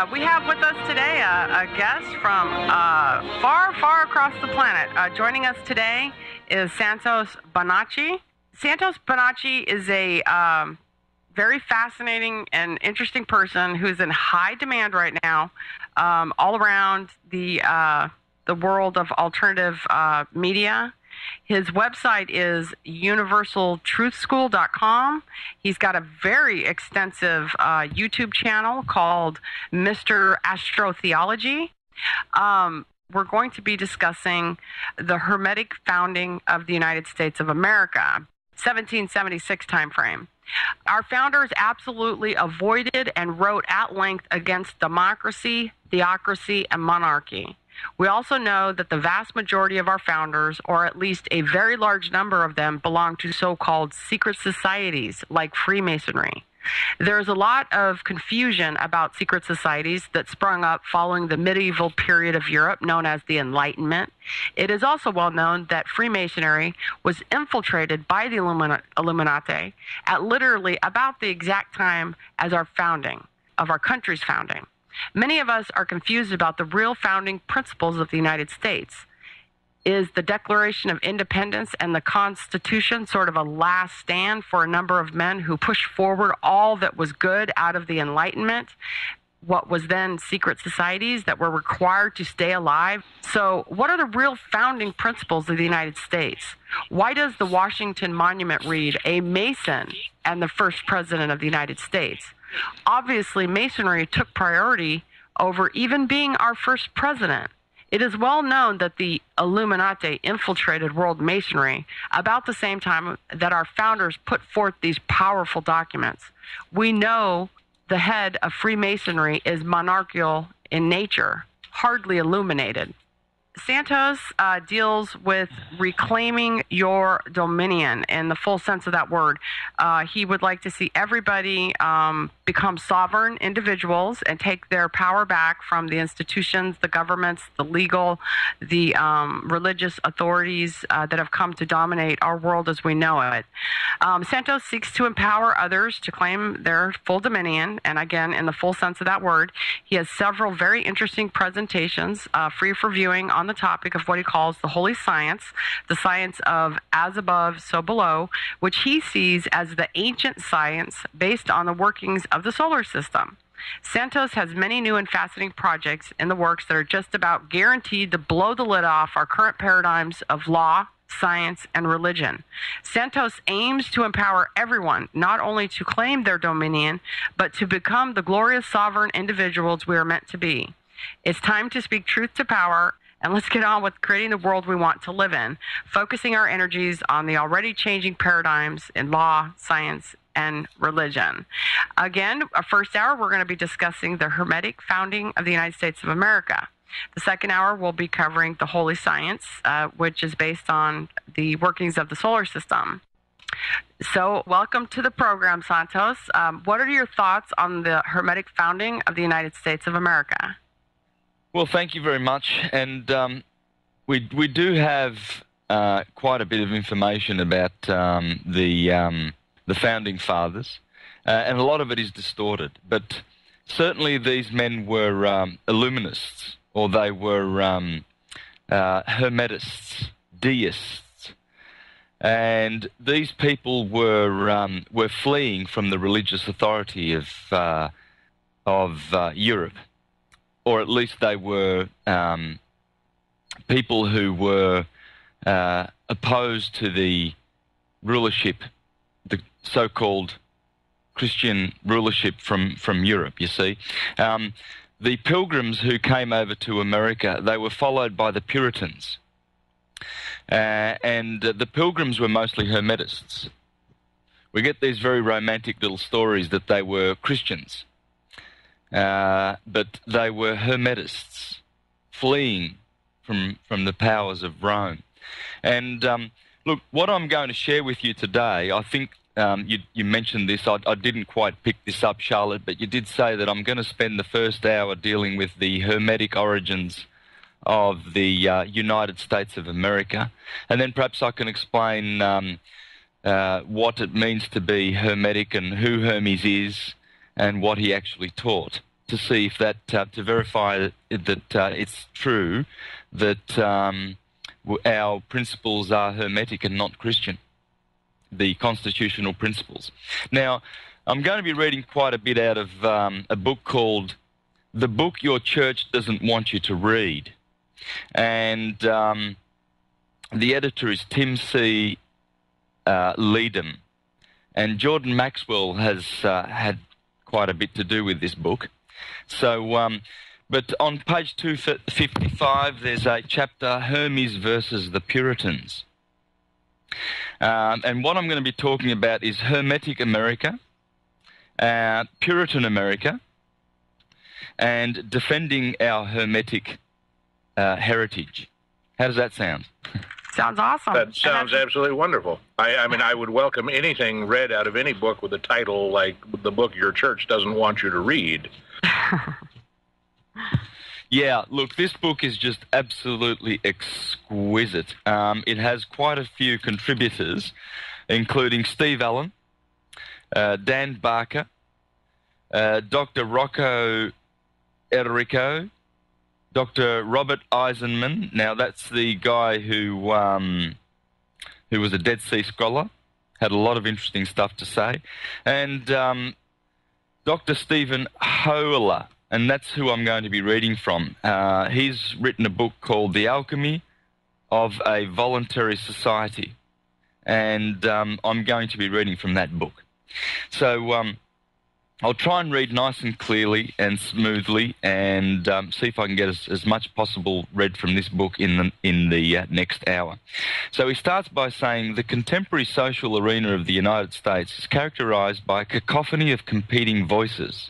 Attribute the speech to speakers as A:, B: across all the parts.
A: We have with us today a guest from far, far across the planet. Joining us today is Santos Bonacci. Santos Bonacci is a very fascinating and interesting person who's in high demand right now, all around the world of alternative media. His website is universaltruthschool.com. He's got a very extensive YouTube channel called Mr. Astrotheology. We're going to be discussing the Hermetic founding of the United States of America, 1776 timeframe. Our founders absolutely avoided and wrote at length against democracy, theocracy, and monarchy. We also know that the vast majority of our founders, or at least a very large number of them, belong to so-called secret societies like Freemasonry. There's a lot of confusion about secret societies that sprung up following the medieval period of Europe known as the Enlightenment. It is also well known that Freemasonry was infiltrated by the Illuminati at literally about the exact time as our founding, of our country's founding. Many of us are confused about the real founding principles of the United States. Is the Declaration of Independence and the Constitution sort of a last stand for a number of men who pushed forward all that was good out of the Enlightenment, what was then secret societies that were required to stay alive? So what are the real founding principles of the United States? Why does the Washington Monument read, "A Mason and the first President of the United States"? Obviously, Masonry took priority over even being our first president. It is well known that the Illuminati infiltrated world Masonry about the same time that our founders put forth these powerful documents. We know the head of Freemasonry is monarchical in nature, hardly illuminated. Santos deals with reclaiming your dominion in the full sense of that word. He would like to see everybody become sovereign individuals and take their power back from the institutions, the governments, the legal, the religious authorities that have come to dominate our world as we know it. Santos seeks to empower others to claim their full dominion, and again, in the full sense of that word. He has several very interesting presentations free for viewing on the topic of what he calls the holy science, the science of as above, so below, which he sees as the ancient science based on the workings of the solar system. Santos has many new and fascinating projects in the works that are just about guaranteed to blow the lid off our current paradigms of law, science, and religion. Santos aims to empower everyone, not only to claim their dominion, but to become the glorious sovereign individuals we are meant to be. It's time to speak truth to power, and let's get on with creating the world we want to live in, focusing our energies on the already changing paradigms in law, science, and religion. Again, our first hour, we're going to be discussing the Hermetic founding of the United States of America. The second hour, we'll be covering the holy science, which is based on the workings of the solar system. So, welcome to the program, Santos. What are your thoughts on the Hermetic founding of the United States of America?
B: Well, thank you very much. And we do have quite a bit of information about the founding fathers, and a lot of it is distorted. But certainly these men were Illuminists, or they were Hermetists, deists, and these people were fleeing from the religious authority of Europe. Or at least they were people who were opposed to the rulership, the so-called Christian rulership from Europe, you see. The pilgrims who came over to America, they were followed by the Puritans. And the pilgrims were mostly Hermetists. We get these very romantic little stories that they were Christians. But they were Hermetists, fleeing from the powers of Rome. And look, what I'm going to share with you today, I think you mentioned this, I didn't quite pick this up, Charlotte, but you did say that I'm going to spend the first hour dealing with the Hermetic origins of the United States of America, and then perhaps I can explain what it means to be Hermetic and who Hermes is and what he actually taught. to see if that, to verify that it's true that our principles are Hermetic and not Christian, the constitutional principles. Now, I'm going to be reading quite a bit out of a book called The Book Your Church Doesn't Want You to Read. And the editor is Tim C. Leadham. And Jordan Maxwell has had quite a bit to do with this book. So, but on page 255, there's a chapter, Hermes versus the Puritans. And what I'm going to be talking about is Hermetic America, Puritan America, and defending our Hermetic heritage. How does that sound?
A: Sounds awesome.
C: That sounds absolutely wonderful. I mean, I would welcome anything read out of any book with a title like The Book Your Church Doesn't Want You to Read.
B: Yeah, look, this book is just absolutely exquisite. It has quite a few contributors, including Steve Allen, Dan Barker, Dr. Rocco Enrico, Dr. Robert Eisenman. Now, that's the guy who was a Dead Sea scholar, had a lot of interesting stuff to say, and Dr. Stephen Hoeler, and that's who I'm going to be reading from. He's written a book called The Alchemy of a Voluntary Society, and I'm going to be reading from that book. So I'll try and read nice and clearly and smoothly, and see if I can get as much possible read from this book in the next hour. So he starts by saying, the contemporary social arena of the United States is characterized by a cacophony of competing voices,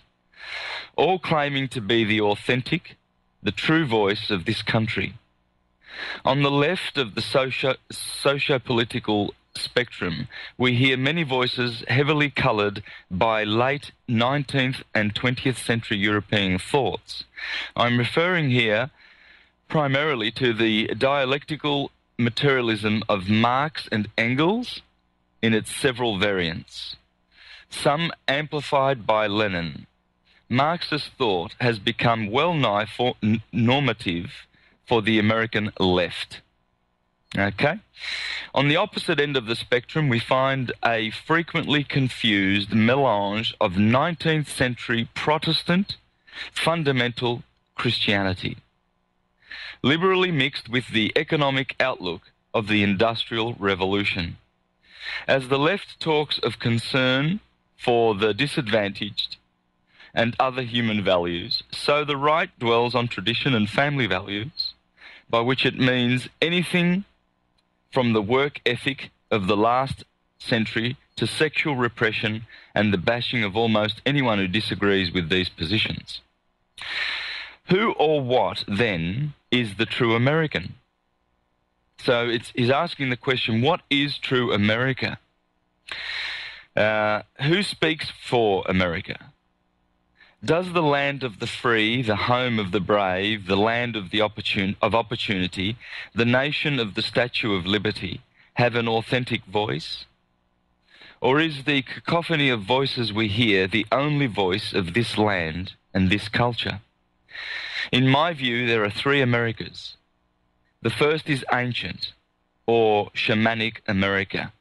B: all claiming to be the authentic, the true voice of this country. On the left of the socio-political spectrum, we hear many voices heavily coloured by late 19th and 20th century European thoughts. I'm referring here primarily to the dialectical materialism of Marx and Engels in its several variants, some amplified by Lenin. Marxist thought has become well-nigh normative for the American left. Okay? On the opposite end of the spectrum, we find a frequently confused melange of 19th century Protestant fundamental Christianity, liberally mixed with the economic outlook of the Industrial Revolution. As the left talks of concern for the disadvantaged and other human values, so the right dwells on tradition and family values, by which it means anything from the work ethic of the last century to sexual repression and the bashing of almost anyone who disagrees with these positions. Who or what, then, is the true American? So he's asking the question, what is true America? Who speaks for America? Does the land of the free, the home of the brave, the land of opportunity, the nation of the Statue of Liberty, have an authentic voice? Or is the cacophony of voices we hear the only voice of this land and this culture? In my view, there are three Americas. The first is ancient, or shamanic America,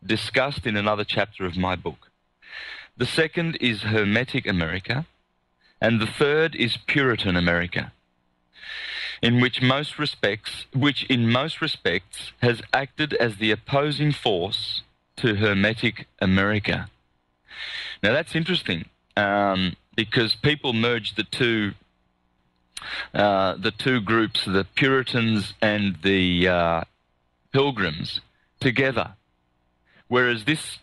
B: discussed in another chapter of my book. The second is Hermetic America, and the third is Puritan America, in most respects has acted as the opposing force to Hermetic America. Now that's interesting, because people merge the two groups, the Puritans and the Pilgrims, together, whereas this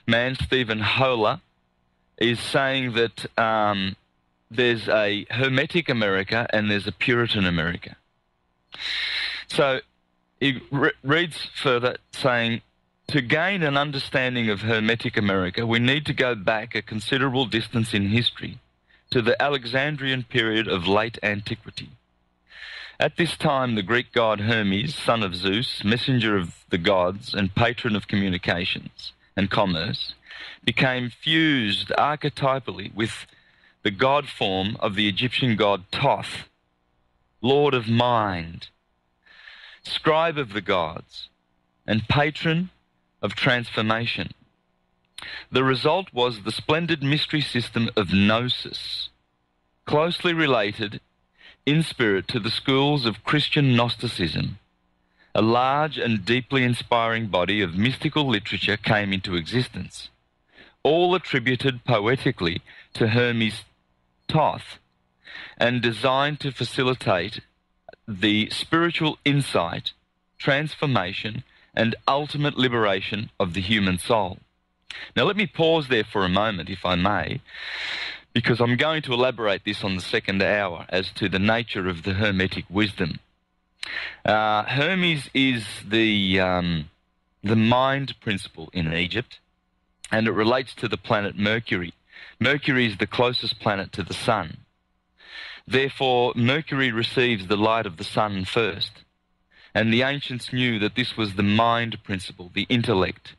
B: man, Stephen Hoeler, is saying that there's a Hermetic America and there's a Puritan America. So he reads further saying, to gain an understanding of Hermetic America, we need to go back a considerable distance in history to the Alexandrian period of late antiquity. At this time, the Greek god Hermes, son of Zeus, messenger of the gods and patron of communications and commerce, became fused archetypally with the god form of the Egyptian god Thoth, lord of mind, scribe of the gods, and patron of transformation. The result was the splendid mystery system of Gnosis, closely related in spirit to the schools of Christian Gnosticism. A large and deeply inspiring body of mystical literature came into existence, all attributed poetically to Hermes Thoth, and designed to facilitate the spiritual insight, transformation, and ultimate liberation of the human soul. Now let me pause there for a moment, if I may, because I'm going to elaborate this on the second hour as to the nature of the Hermetic wisdom. Hermes is the mind principle in Egypt, and it relates to the planet Mercury. Mercury is the closest planet to the sun. Therefore, Mercury receives the light of the sun first, and the ancients knew that this was the mind principle, the intellect,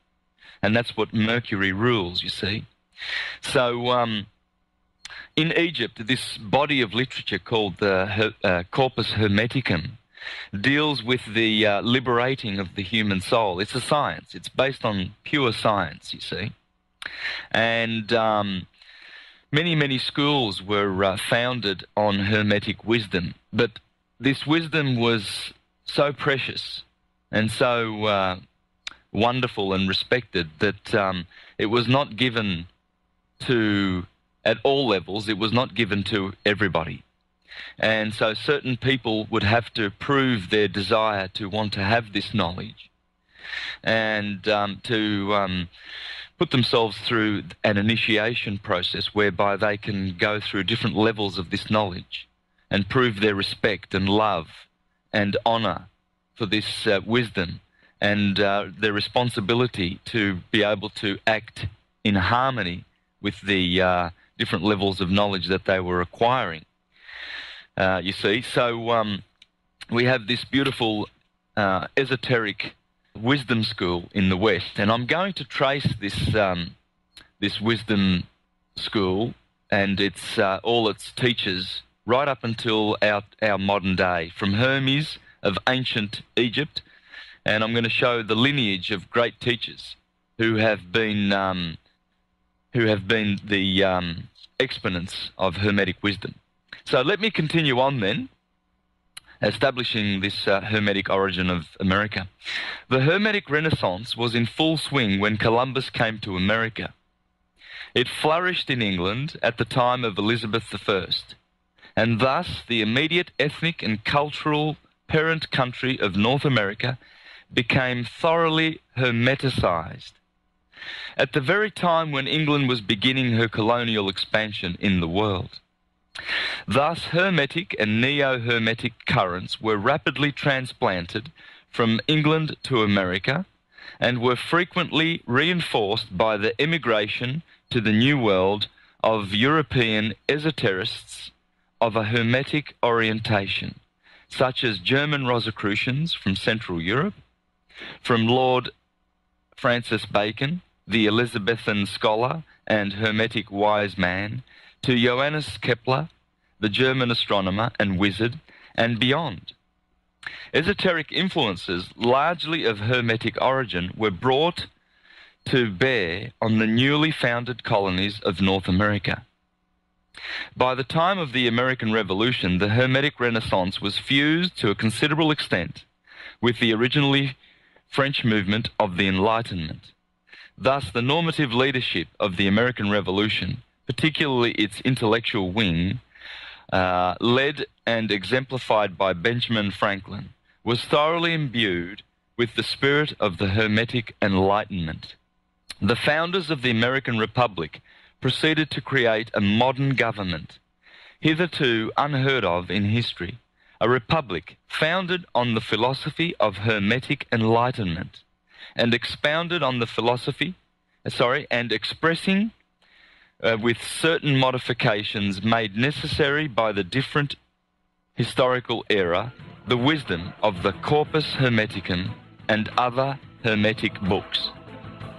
B: and that's what Mercury rules, you see. So, in Egypt, this body of literature called the Corpus Hermeticum deals with the liberating of the human soul. It's a science. It's based on pure science, you see. And many schools were founded on Hermetic wisdom, but this wisdom was so precious and so wonderful and respected that it was not given to, at all levels, it was not given to everybody. And so certain people would have to prove their desire to want to have this knowledge and to put themselves through an initiation process whereby they can go through different levels of this knowledge and prove their respect and love and honor for this wisdom and their responsibility to be able to act in harmony with the different levels of knowledge that they were acquiring. You see, so we have this beautiful esoteric wisdom school in the West, and I'm going to trace this wisdom school and its all its teachers right up until our modern day, from Hermes of ancient Egypt, and I'm going to show the lineage of great teachers who have been the exponents of Hermetic wisdom. So let me continue on then, establishing this Hermetic origin of America. The Hermetic Renaissance was in full swing when Columbus came to America. It flourished in England at the time of Elizabeth I, and thus the immediate ethnic and cultural parent country of North America became thoroughly Hermeticized. At the very time when England was beginning her colonial expansion in the world. Thus, Hermetic and Neo-Hermetic currents were rapidly transplanted from England to America and were frequently reinforced by the emigration to the New World of European esoterists of a Hermetic orientation, such as German Rosicrucians from Central Europe, from Lord Francis Bacon, the Elizabethan scholar and Hermetic wise man, to Johannes Kepler, the German astronomer and wizard, and beyond. Esoteric influences, largely of Hermetic origin, were brought to bear on the newly founded colonies of North America. By the time of the American Revolution, the Hermetic Renaissance was fused to a considerable extent with the originally French movement of the Enlightenment. Thus, the normative leadership of the American Revolution, particularly its intellectual wing, led and exemplified by Benjamin Franklin, was thoroughly imbued with the spirit of the Hermetic Enlightenment. The founders of the American Republic proceeded to create a modern government, hitherto unheard of in history, a republic founded on the philosophy of Hermetic Enlightenment, and expounded on the philosophy, and expressing with certain modifications made necessary by the different historical era, the wisdom of the Corpus Hermeticum and other Hermetic books.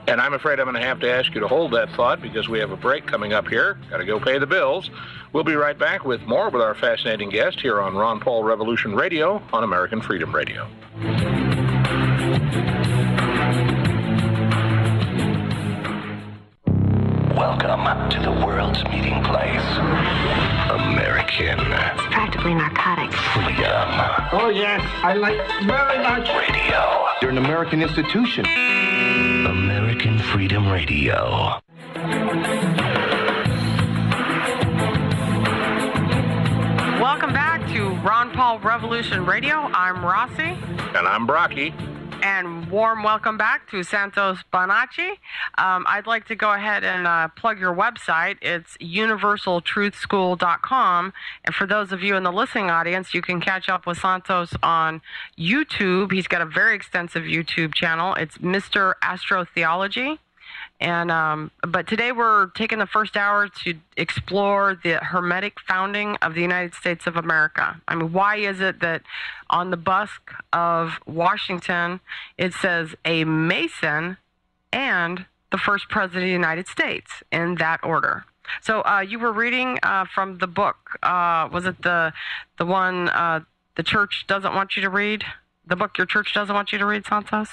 C: And I'm afraid I'm going to have to ask you to hold that thought because we have a break coming up here. Got to go pay the bills. We'll be right back with more with our fascinating guest here on Ron Paul Revolution Radio on American Freedom Radio.
D: Welcome to the world's meeting place. American.
E: It's practically narcotic.
D: Freedom.
F: Oh, yes, I like very much.
D: Radio.
G: You're an American institution.
D: American Freedom Radio.
A: Welcome back to Ron Paul Revolution Radio. I'm Rossi.
C: And I'm Brocki.
A: And warm welcome back to Santos Bonacci. I'd like to go ahead and plug your website. It's universaltruthschool.com. And for those of you in the listening audience, you can catch up with Santos on YouTube. He's got a very extensive YouTube channel. It's Mr. Astrotheology. And but today we're taking the first hour to explore the Hermetic founding of the United States of America. I mean, why is it that on the busk of Washington it says a Mason and the first president of the United States in that order? So you were reading from the book. Was it the one the church doesn't want you to read? The book your church doesn't want you to read, Santos?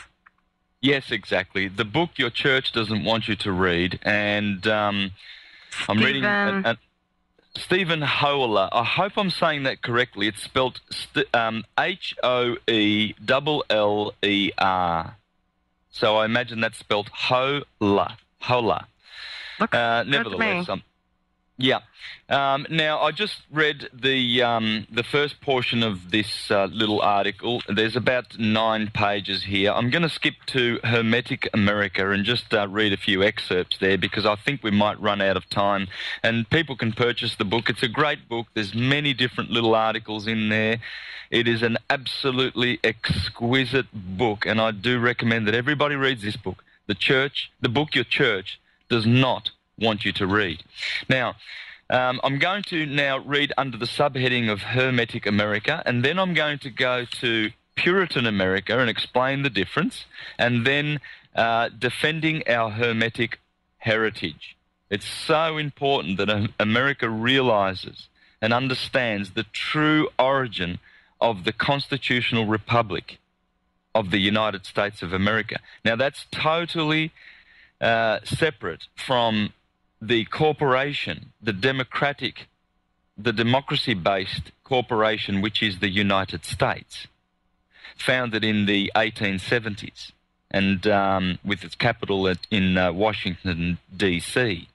B: Yes, exactly. The book your church doesn't want you to read, and I'm reading Stephen Hoeller. I hope I'm saying that correctly. It's spelled Hoeller. So I imagine that's spelled Hoeller. Nevertheless, yeah. Now, I just read the first portion of this little article. There's about 9 pages here. I'm going to skip to Hermetic America and just read a few excerpts there because I think we might run out of time. And people can purchase the book. It's a great book. There's many different little articles in there. It is an absolutely exquisite book, and I do recommend that everybody reads this book. The book your church does not want you to read. Now, I'm going to now read under the subheading of Hermetic America, and then I'm going to go to Puritan America and explain the difference, and then defending our Hermetic heritage. It's so important that America realizes and understands the true origin of the constitutional republic of the United States of America. Now, that's totally separate from the corporation, the democracy-based corporation, which is the United States, founded in the 1870s and with its capital in Washington, D.C.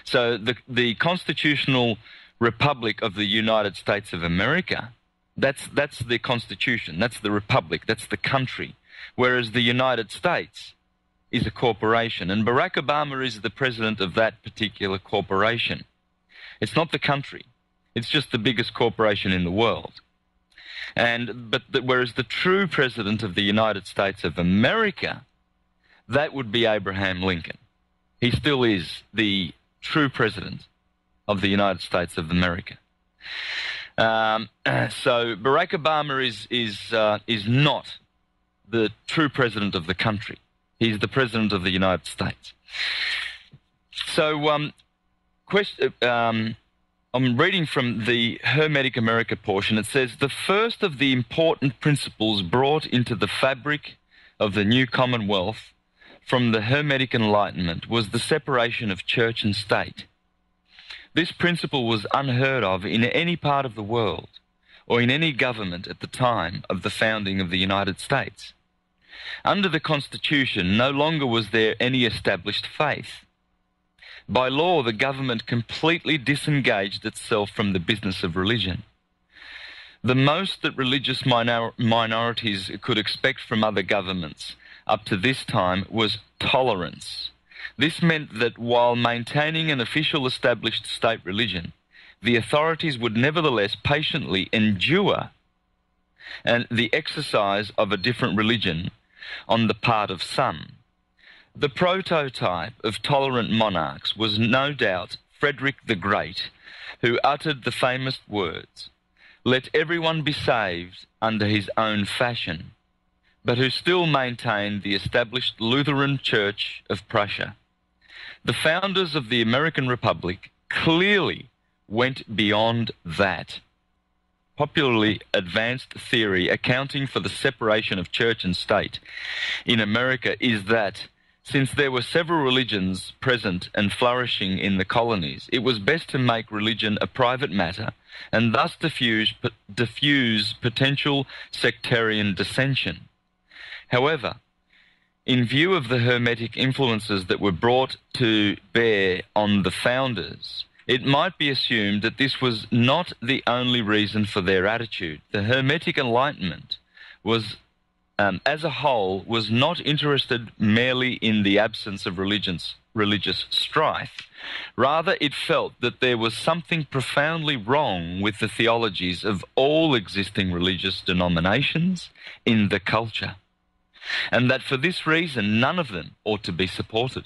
B: So the constitutional republic of the United States of America, that's the constitution, that's the republic, that's the country, whereas the United States is a corporation, and Barack Obama is the president of that particular corporation. It's not the country. It's just the biggest corporation in the world. Whereas the true president of the United States of America, that would be Abraham Lincoln. He still is the true president of the United States of America. So Barack Obama is not the true president of the country. He's the president of the United States. So I'm reading from the Hermetic America portion. It says, the first of the important principles brought into the fabric of the new Commonwealth from the Hermetic Enlightenment was the separation of church and state. This principle was unheard of in any part of the world or in any government at the time of the founding of the United States. Under the Constitution, no longer was there any established faith. By law, the government completely disengaged itself from the business of religion. The most that religious minorities could expect from other governments up to this time was tolerance. This meant that while maintaining an official established state religion, the authorities would nevertheless patiently endure the exercise of a different religion on the part of some. The prototype of tolerant monarchs was no doubt Frederick the Great, who uttered the famous words, "Let everyone be saved under his own fashion," but who still maintained the established Lutheran Church of Prussia. The founders of the American Republic clearly went beyond that. Popularly advanced theory accounting for the separation of church and state in America is that since there were several religions present and flourishing in the colonies, it was best to make religion a private matter and thus diffuse potential sectarian dissension. However, in view of the Hermetic influences that were brought to bear on the founders, it might be assumed that this was not the only reason for their attitude. The Hermetic Enlightenment was, as a whole, was not interested merely in the absence of religious strife. Rather, it felt that there was something profoundly wrong with the theologies of all existing religious denominations in the culture, and that for this reason none of them ought to be supported.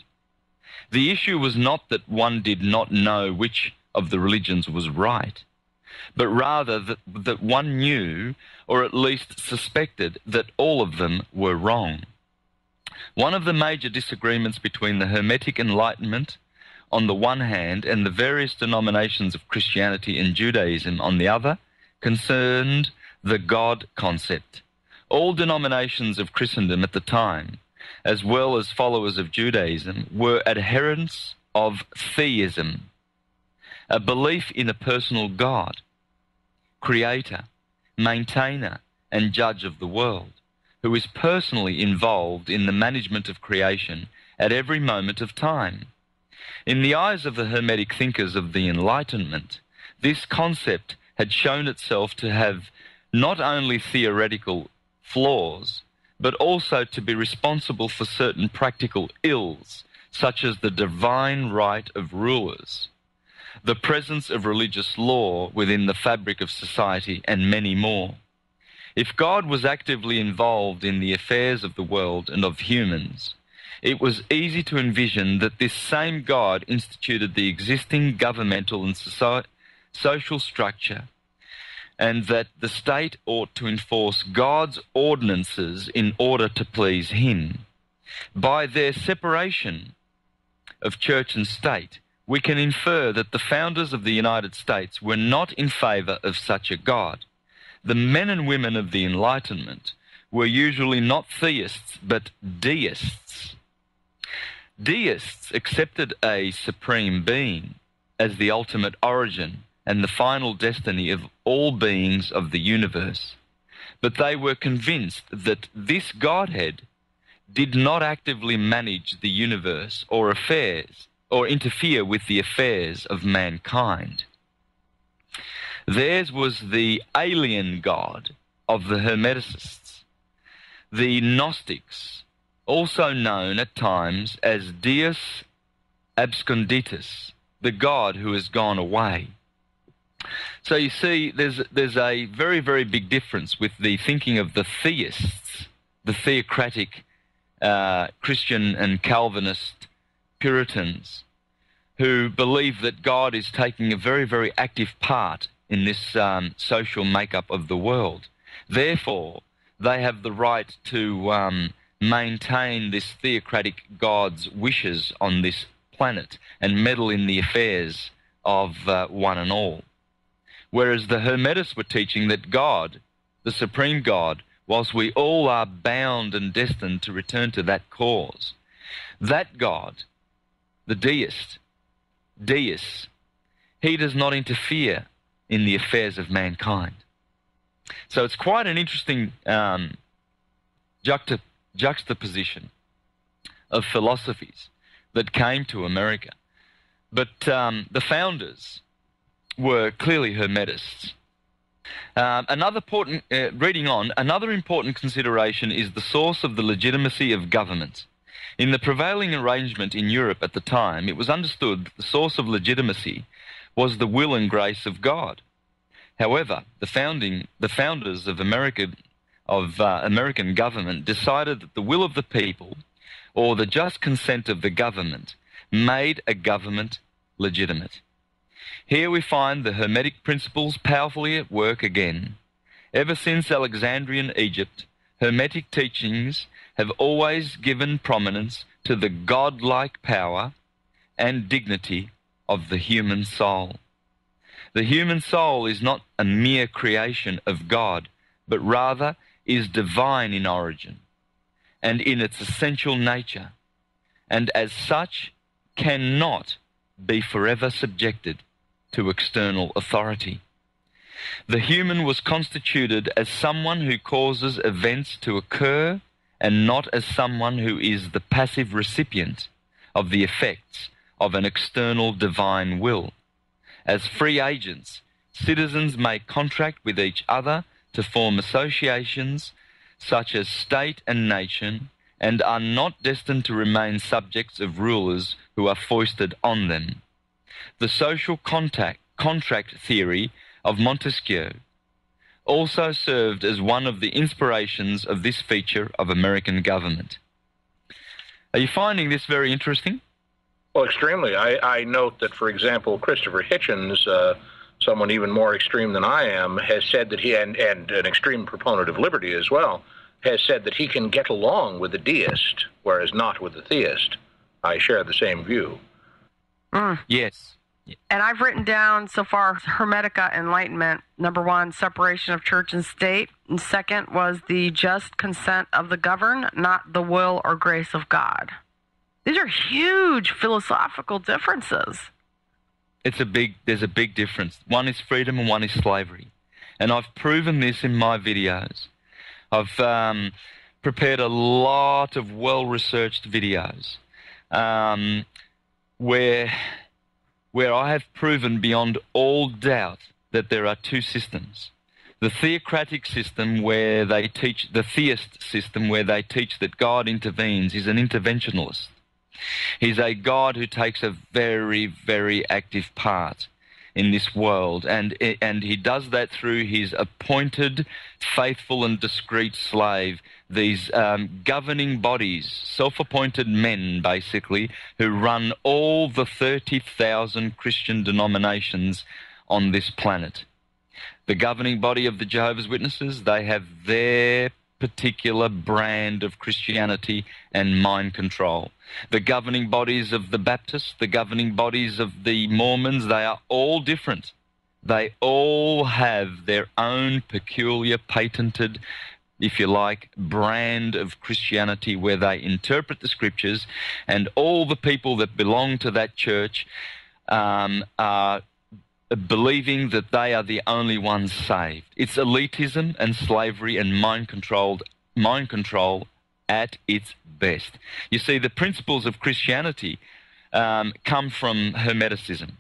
B: The issue was not that one did not know which of the religions was right, but rather that one knew, or at least suspected, that all of them were wrong. One of the major disagreements between the Hermetic Enlightenment on the one hand and the various denominations of Christianity and Judaism on the other concerned the God concept. All denominations of Christendom at the time, as well as followers of Judaism, were adherents of theism, a belief in a personal God, creator, maintainer, and judge of the world, who is personally involved in the management of creation at every moment of time. In the eyes of the Hermetic thinkers of the Enlightenment, this concept had shown itself to have not only theoretical flaws, but also to be responsible for certain practical ills, such as the divine right of rulers, the presence of religious law within the fabric of society, and many more. If God was actively involved in the affairs of the world and of humans, it was easy to envision that this same God instituted the existing governmental and social structure, and that the state ought to enforce God's ordinances in order to please him. By their separation of church and state, we can infer that the founders of the United States were not in favor of such a God. The men and women of the Enlightenment were usually not theists, but deists. Deists accepted a supreme being as the ultimate origin and the final destiny of all beings of the universe, but they were convinced that this Godhead did not actively manage the universe or affairs, or interfere with the affairs of mankind. Theirs was the alien God of the Hermeticists, the Gnostics, also known at times as Deus absconditus, the God who has gone away. So you see, there's a very, very big difference with the thinking of the theists, the theocratic Christian and Calvinist Puritans, who believe that God is taking a very, very active part in this social makeup of the world. Therefore, they have the right to maintain this theocratic God's wishes on this planet and meddle in the affairs of one and all. Whereas the Hermetists were teaching that God, the supreme God, whilst we all are bound and destined to return to that cause, that God, the deist, Deus, he does not interfere in the affairs of mankind. So it's quite an interesting juxtaposition of philosophies that came to America. But the founders were clearly Hermetists. Another important consideration is the source of the legitimacy of government. In the prevailing arrangement in Europe at the time, it was understood that the source of legitimacy was the will and grace of God. However, the founders of American government decided that the will of the people, or the just consent of the government, made a government legitimate. Here we find the Hermetic principles powerfully at work again. Ever since Alexandrian Egypt, Hermetic teachings have always given prominence to the godlike power and dignity of the human soul. The human soul is not a mere creation of God, but rather is divine in origin and in its essential nature, and as such cannot be forever subjected to external authority. The human was constituted as someone who causes events to occur and not as someone who is the passive recipient of the effects of an external divine will. As free agents, citizens may contract with each other to form associations such as state and nation, and are not destined to remain subjects of rulers who are foisted on them. The social contract theory of Montesquieu also served as one of the inspirations of this feature of American government. Are you finding this very interesting?
C: Well, extremely. I note that, for example, Christopher Hitchens, someone even more extreme than I am, has said that he, and an extreme proponent of liberty as well, has said that he can get along with the deist, whereas not with the theist. I share the same view.
B: Yes.
A: And I've written down so far Hermetica Enlightenment. Number one, separation of church and state. And second was the just consent of the governed, not the will or grace of God. These are huge philosophical differences.
B: There's a big difference. One is freedom and one is slavery. And I've proven this in my videos. I've prepared a lot of well-researched videos where I have proven beyond all doubt that there are two systems. The theocratic system where they teach, the theist system where they teach that God intervenes, is an interventionalist. He's a God who takes a very, very active part in this world, and he does that through his appointed, faithful and discreet slave, these governing bodies, self-appointed men, basically, who run all the 30,000 Christian denominations on this planet. The governing body of the Jehovah's Witnesses, they have their particular brand of Christianity and mind control. The governing bodies of the Baptists, the governing bodies of the Mormons, they are all different. They all have their own peculiar, patented, if you like, brand of Christianity where they interpret the scriptures, and all the people that belong to that church are believing that they are the only ones saved. It's elitism and slavery and mind control at its best. You see, the principles of Christianity come from Hermeticism.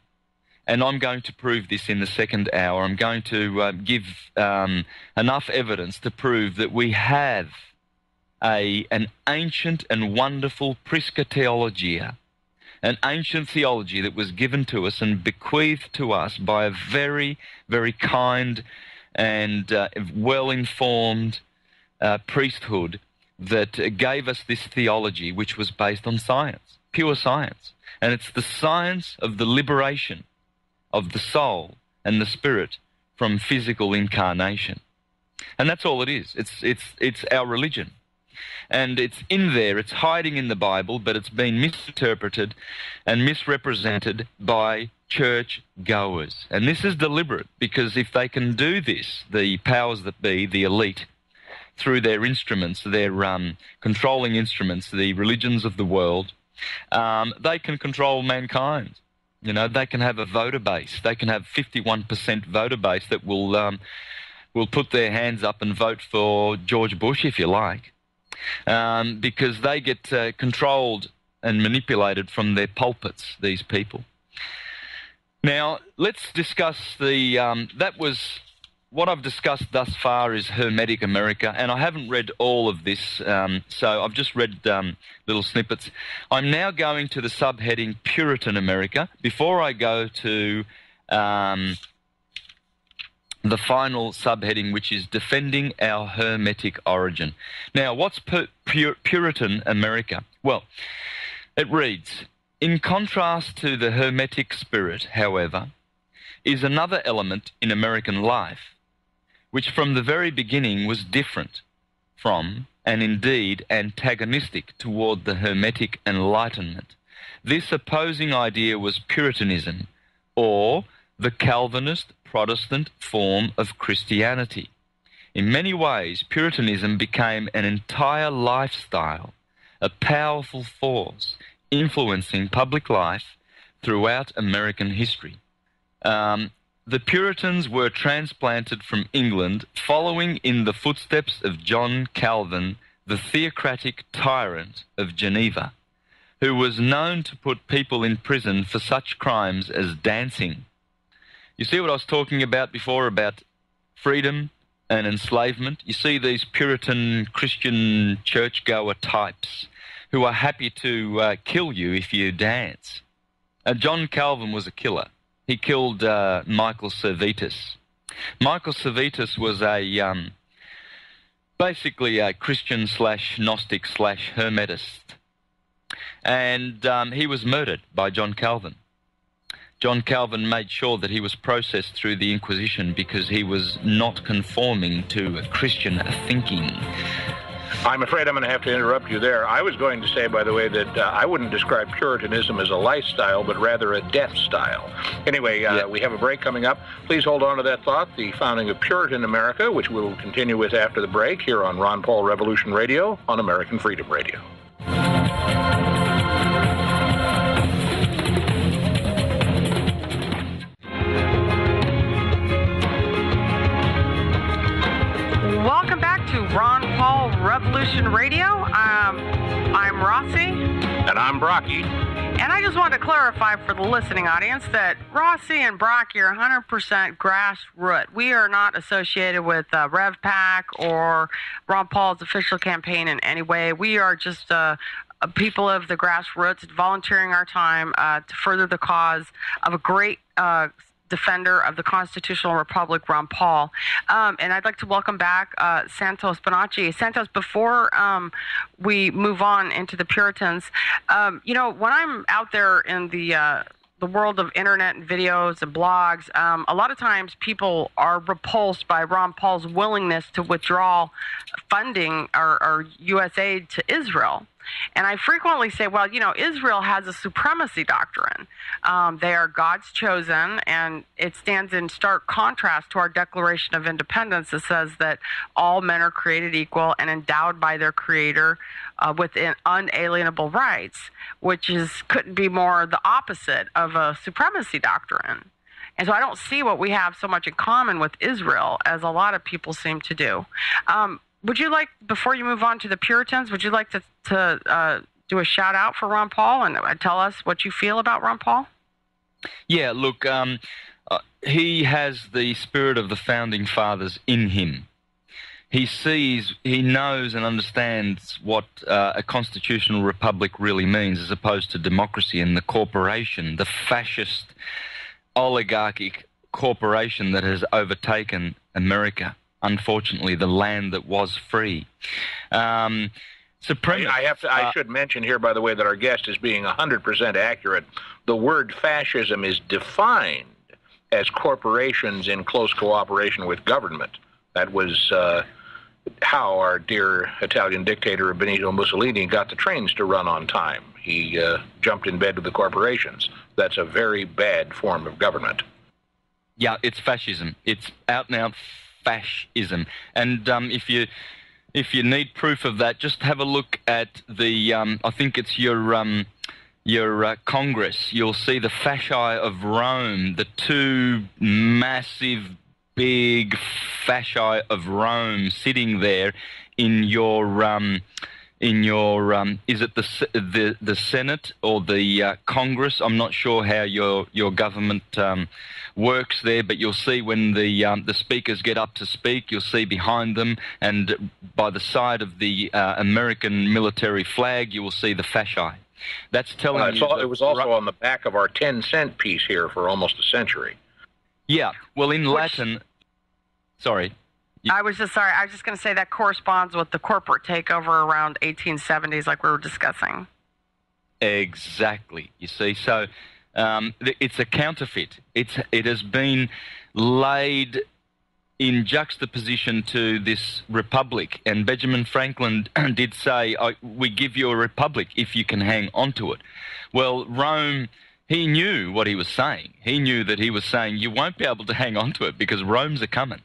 B: And I'm going to prove this in the second hour. I'm going to give enough evidence to prove that we have an ancient and wonderful Prisca Theologia, an ancient theology that was given to us and bequeathed to us by a very, very kind and well-informed priesthood that gave us this theology, which was based on science, pure science. And it's the science of the liberation of the soul and the spirit from physical incarnation. And that's all it is. It's our religion. And it's in there, it's hiding in the Bible, but it's been misinterpreted and misrepresented by church goers. And this is deliberate, because if they can do this, the powers that be, the elite, through their instruments, their controlling instruments, the religions of the world, they can control mankind. You know, they can have a voter base. They can have 51% voter base that will put their hands up and vote for George Bush, if you like. Because they get controlled and manipulated from their pulpits, these people. Now, let's discuss that was, what I've discussed thus far is Hermetic America, and I haven't read all of this, so I've just read little snippets. I'm now going to the subheading Puritan America, before I go to the final subheading, which is defending our Hermetic origin. Now, what's Puritan America? Well, it reads, in contrast to the Hermetic spirit, however, is another element in American life, which from the very beginning was different from, and indeed antagonistic toward the Hermetic Enlightenment. This opposing idea was Puritanism, or the Calvinist Protestant form of Christianity. In many ways, Puritanism became an entire lifestyle, a powerful force influencing public life throughout American history. The Puritans were transplanted from England following in the footsteps of John Calvin, the theocratic tyrant of Geneva, who was known to put people in prison for such crimes as dancing. You see what I was talking about before about freedom and enslavement? You see these Puritan Christian churchgoer types who are happy to kill you if you dance. John Calvin was a killer. He killed Michael Servetus. Michael Servetus was basically a Christian / Gnostic / Hermetist. And he was murdered by John Calvin. John Calvin made sure that he was processed through the Inquisition because he was not conforming to Christian thinking.
C: I'm afraid I'm going to have to interrupt you there. I was going to say, by the way, that I wouldn't describe Puritanism as a lifestyle, but rather a death style. Anyway, we have a break coming up. Please hold on to that thought. The founding of Puritan America, which we'll continue with after the break here on Ron Paul Revolution Radio on American Freedom Radio.
A: Welcome back to Ron Paul Revolution Radio. I'm Rossi.
C: And I'm Brocki.
A: And I just wanted to clarify for the listening audience that Rossi and Brocki are 100% grassroots. We are not associated with RevPAC or Ron Paul's official campaign in any way. We are just people of the grassroots volunteering our time to further the cause of a great defender of the constitutional republic, Ron Paul. And I'd like to welcome back Santos Bonacci. Santos, before we move on into the Puritans, you know, when I'm out there in the world of internet and videos and blogs, a lot of times people are repulsed by Ron Paul's willingness to withdraw funding or U.S. aid to Israel. And I frequently say, well, you know, Israel has a supremacy doctrine. They are God's chosen, and it stands in stark contrast to our Declaration of Independence that says that all men are created equal and endowed by their Creator with unalienable rights, which couldn't be more the opposite of a supremacy doctrine. And so I don't see what we have so much in common with Israel as a lot of people seem to do. Would you like, before you move on to the Puritans, would you like to do a shout out for Ron Paul and tell us what you feel about Ron Paul?
B: Yeah, look, he has the spirit of the founding fathers in him. He sees, he knows and understands what a constitutional republic really means, as opposed to democracy and the corporation, the fascist oligarchic corporation that has overtaken America. Unfortunately, the land that was free. I should mention here, by the way, that our guest is being 100% accurate. The word fascism is defined as corporations in close cooperation with government. That was how our dear Italian dictator Benito Mussolini got the trains to run on time. He jumped in bed with the corporations. That's a very bad form of government. Yeah, it's fascism. It's out and out fascism. And if you need proof of that, just have a look at the I think it's your Congress. You'll see the fasci of Rome, the two massive big fasci of Rome sitting there in your is it the Senate or the Congress? I'm not sure how your government works there, but you'll see when the speakers get up to speak, you'll see behind them, and by the side of the American military flag, you will see the fasci. That's telling you.
C: It was also on the back of our 10-cent piece here for almost a century.
B: Yeah, well, in Latin. Sorry.
A: I was just going to say that corresponds with the corporate takeover around 1870s, like we were discussing.
B: Exactly. You see, so it's a counterfeit. It has been laid in juxtaposition to this republic. And Benjamin Franklin did say, we give you a republic if you can hang on to it. Well, Rome, he knew what he was saying. He knew that he was saying, you won't be able to hang on to it because Rome's a coming.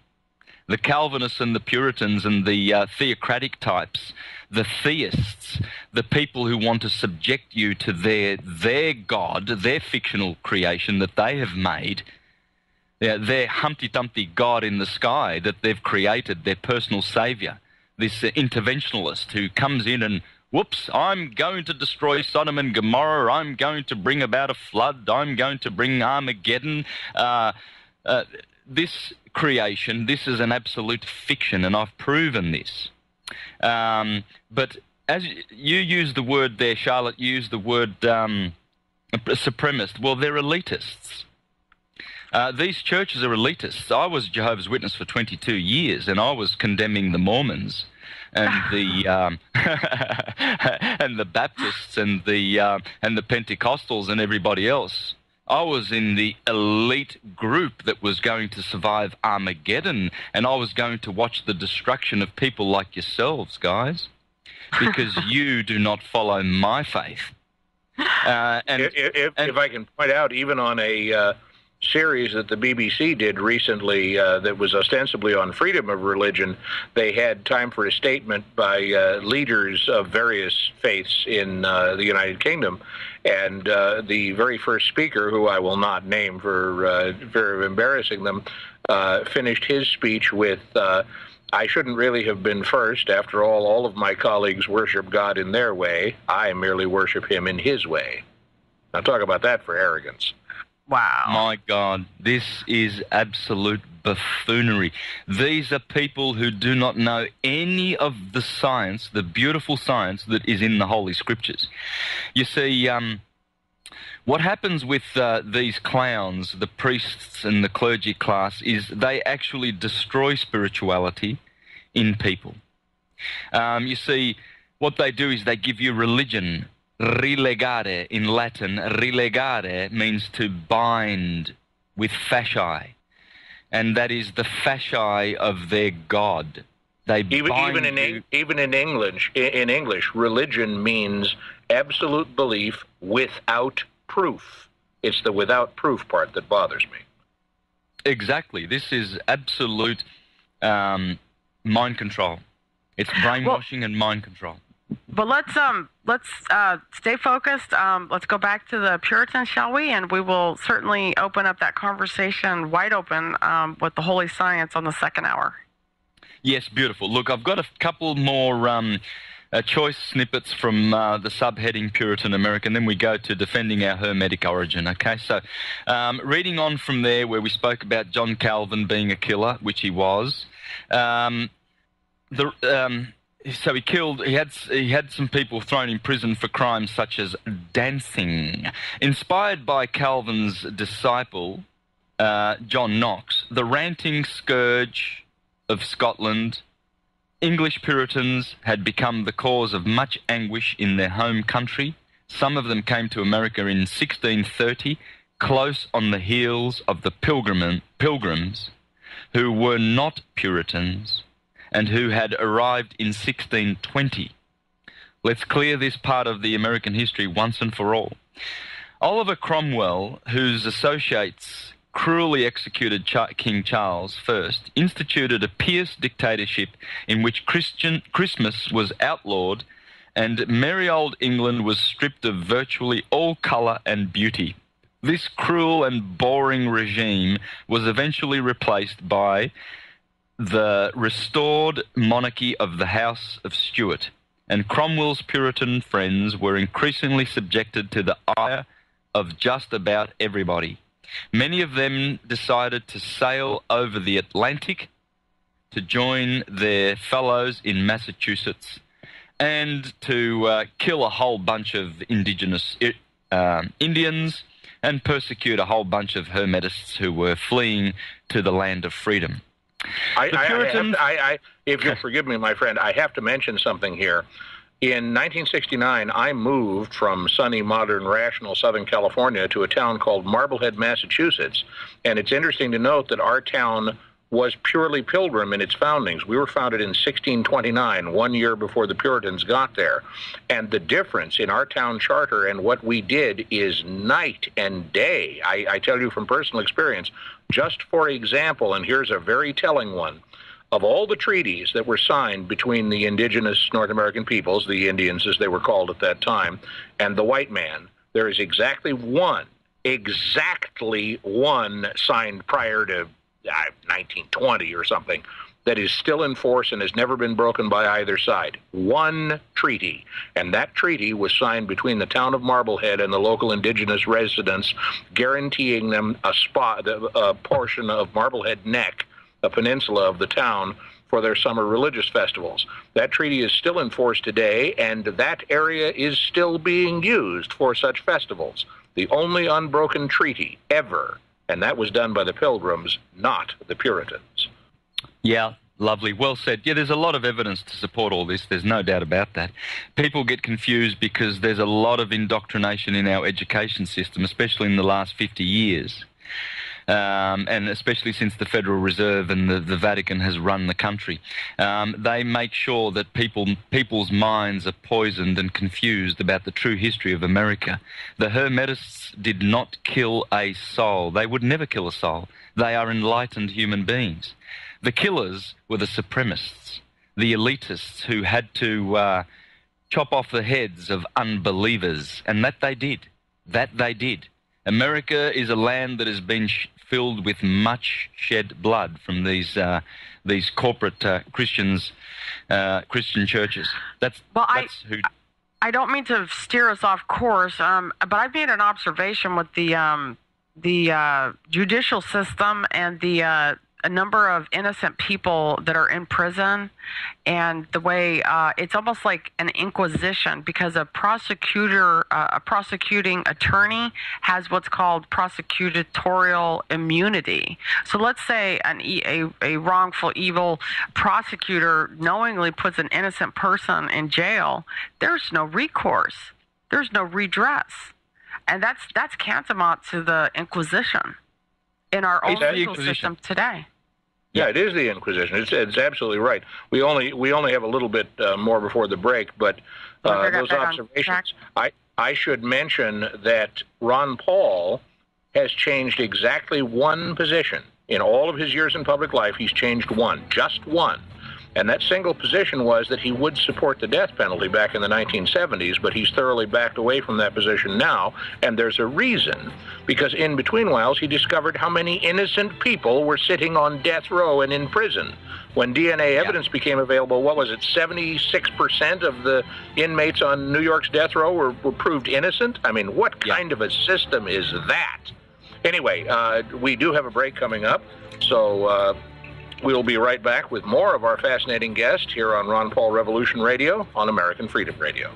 B: The Calvinists and the Puritans and the theocratic types, the theists, the people who want to subject you to their God, their fictional creation that they have made, their Humpty Dumpty God in the sky that they've created, their personal saviour, this interventionalist who comes in and, whoops, I'm going to destroy Sodom and Gomorrah, I'm going to bring about a flood, I'm going to bring Armageddon. This creation, this is an absolute fiction, and I've proven this. But as you use the word there, Charlotte used the word supremacist. Well, they're elitists. These churches are elitists. I was Jehovah's Witness for 22 years, and I was condemning the Mormons and the and the Baptists and the Pentecostals and everybody else. I was in the elite group that was going to survive Armageddon, and I was going to watch the destruction of people like yourselves, guys, because you do not follow my faith.
C: If I can point out, even on a series that the BBC did recently that was ostensibly on freedom of religion, they had time for a statement by leaders of various faiths in the United Kingdom. And the very first speaker, who I will not name for fear of embarrassing them, finished his speech with, I shouldn't really have been first. After all of my colleagues worship God in their way. I merely worship him in his way. Now talk about that for arrogance.
A: Wow.
B: My God, this is absolute buffoonery. These are people who do not know any of the science, the beautiful science that is in the Holy Scriptures. You see, what happens with these clowns, the priests and the clergy class, is they actually destroy spirituality in people. You see, what they do is they give you religion. Relegare in Latin, relegare means to bind with fasci, and that is the fasci of their god. They
C: even in English, religion means absolute belief without proof. It's the without proof part that bothers me.
B: Exactly. This is absolute mind control. It's brainwashing and mind control.
A: But let's stay focused. Let's go back to the Puritans, shall we? And we will certainly open up that conversation wide open with the Holy Science on the second hour.
B: Yes, beautiful. Look, I've got a couple more choice snippets from the subheading Puritan American, then we go to defending our Hermetic origin, okay? So reading on from there where we spoke about John Calvin being a killer, which he was, so he had some people thrown in prison for crimes such as dancing. Inspired by Calvin's disciple, John Knox, the ranting scourge of Scotland, English Puritans had become the cause of much anguish in their home country. Some of them came to America in 1630, close on the heels of the Pilgrims, who were not Puritans, and who had arrived in 1620. Let's clear this part of the American history once and for all. Oliver Cromwell, whose associates cruelly executed King Charles I, instituted a pious dictatorship in which Christmas was outlawed and merry old England was stripped of virtually all colour and beauty. This cruel and boring regime was eventually replaced by the restored monarchy of the House of Stuart, and Cromwell's Puritan friends were increasingly subjected to the ire of just about everybody. Many of them decided to sail over the Atlantic to join their fellows in Massachusetts and to kill a whole bunch of indigenous Indians and persecute a whole bunch of Hermetists who were fleeing to the land of freedom.
C: If you'll forgive me, my friend, I have to mention something here. In 1969, I moved from sunny, modern, rational Southern California to a town called Marblehead, Massachusetts. And it's interesting to note that our town was purely Pilgrim in its foundings. We were founded in 1629, 1 year before the Puritans got there. And the difference in our town charter and what we did is night and day. I tell you from personal experience, just for example, and here's a very telling one, of all the treaties that were signed between the indigenous North American peoples, the Indians as they were called at that time, and the white man, there is exactly one signed prior to 1920 or something, that is still in force and has never been broken by either side. One treaty. And that treaty was signed between the town of Marblehead and the local indigenous residents, guaranteeing them a portion of Marblehead Neck, a peninsula of the town, for their summer religious festivals. That treaty is still in force today, and that area is still being used for such festivals. The only unbroken treaty ever. And that was done by the Pilgrims, not the Puritans.
B: Yeah, lovely. Well said. Yeah, there's a lot of evidence to support all this. There's no doubt about that. People get confused because there's a lot of indoctrination in our education system, especially in the last 50 years. And especially since the Federal Reserve and the Vatican has run the country. They make sure that people's minds are poisoned and confused about the true history of America. The Hermetists did not kill a soul. They would never kill a soul. They are enlightened human beings. The killers were the supremacists, the elitists who had to chop off the heads of unbelievers, and that they did. That they did. America is a land that has been filled with much shed blood from these corporate Christian churches. That's who.
A: I don't mean to steer us off course, but I've made an observation with the judicial system and a number of innocent people that are in prison, and the way it's almost like an inquisition, because a prosecuting attorney has what's called prosecutorial immunity. So let's say a wrongful, evil prosecutor knowingly puts an innocent person in jail. There's no recourse. There's no redress. And that's tantamount to the Inquisition in our own legal system today.
C: Yeah, it is the Inquisition. It's absolutely right. We only have a little bit more before the break, but those observations. I should mention that Ron Paul has changed exactly one position in all of his years in public life. He's changed one, just one. And that single position was that he would support the death penalty back in the 1970s, but he's thoroughly backed away from that position now, and there's a reason. Because in between whiles, he discovered how many innocent people were sitting on death row and in prison. When DNA evidence became available, what was it, 76% of the inmates on New York's death row were proved innocent? I mean, what kind of a system is that? Anyway, we do have a break coming up, so we'll be right back with more of our fascinating guest here on Ron Paul Revolution Radio on American Freedom Radio.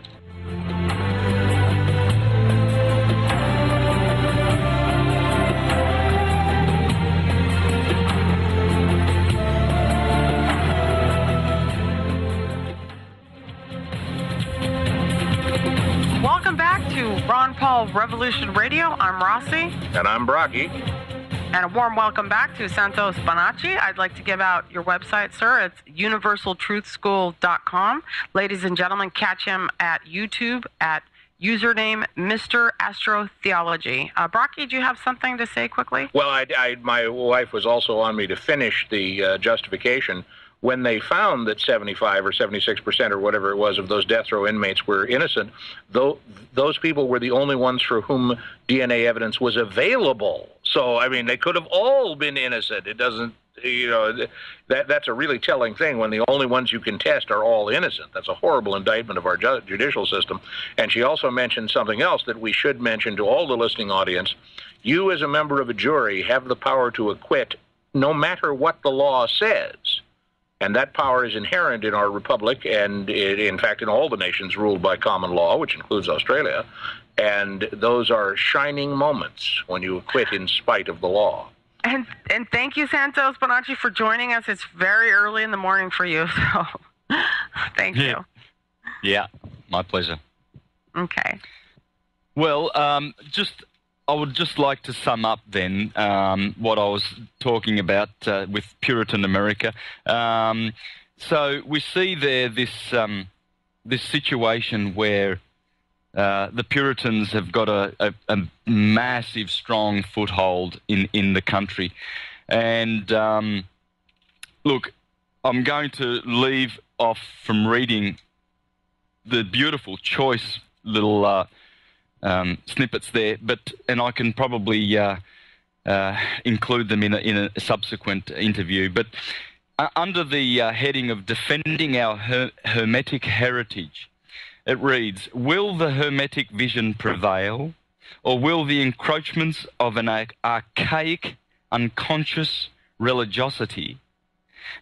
A: Welcome back to Ron Paul Revolution Radio. I'm Rossi.
C: And I'm Brocki.
A: And a warm welcome back to Santos Bonacci. I'd like to give out your website, sir. It's universaltruthschool.com. Ladies and gentlemen, catch him at YouTube at username Mr. Astrotheology. Brocki, do you have something to say quickly?
C: Well, my wife was also on me to finish the justification. When they found that 75 or 76% or whatever it was of those death row inmates were innocent, those people were the only ones for whom DNA evidence was available. So, I mean, they could have all been innocent. It doesn't, that's a really telling thing when the only ones you can test are all innocent. That's a horrible indictment of our judicial system. And she also mentioned something else that we should mention to all the listening audience. You, as a member of a jury, have the power to acquit no matter what the law says. And that power is inherent in our republic and, in fact, in all the nations ruled by common law, which includes Australia. And those are shining moments when you acquit in spite of the law.
A: And thank you, Santos Bonacci, for joining us. It's very early in the morning for you, so thank you.
B: Yeah, my pleasure.
A: Okay.
B: Well, just I would just like to sum up then what I was talking about with Puritan America. So we see there this situation where the Puritans have got a massive, strong foothold in the country. And look, I'm going to leave off from reading the beautiful, choice little snippets there, and I can probably include them in a subsequent interview. But under the heading of Defending Our Hermetic Heritage, it reads, will the Hermetic vision prevail, or will the encroachments of an archaic, unconscious religiosity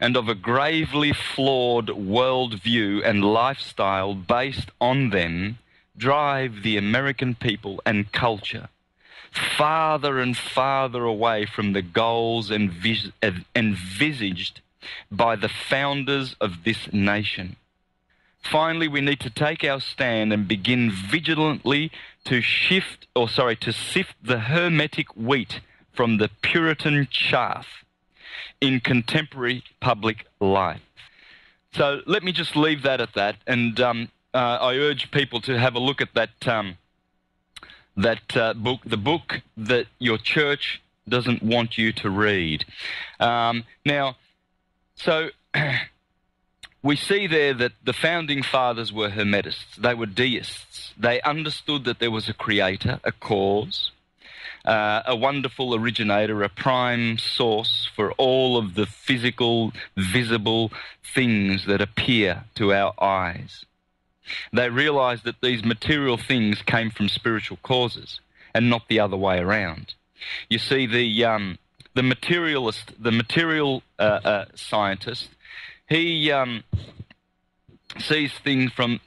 B: and of a gravely flawed worldview and lifestyle based on them drive the American people and culture farther and farther away from the goals envisaged by the founders of this nation? Finally, we need to take our stand and begin vigilantly to sift the Hermetic wheat from the Puritan chaff in contemporary public life. So let me just leave that at that, and I urge people to have a look at that book, the book that your church doesn't want you to read. Now, so we see there that the founding fathers were Hermetists. They were deists. They understood that there was a creator, a cause, a wonderful originator, a prime source for all of the physical, visible things that appear to our eyes. They realized that these material things came from spiritual causes and not the other way around. You see, the materialist, the material scientist, he sees things from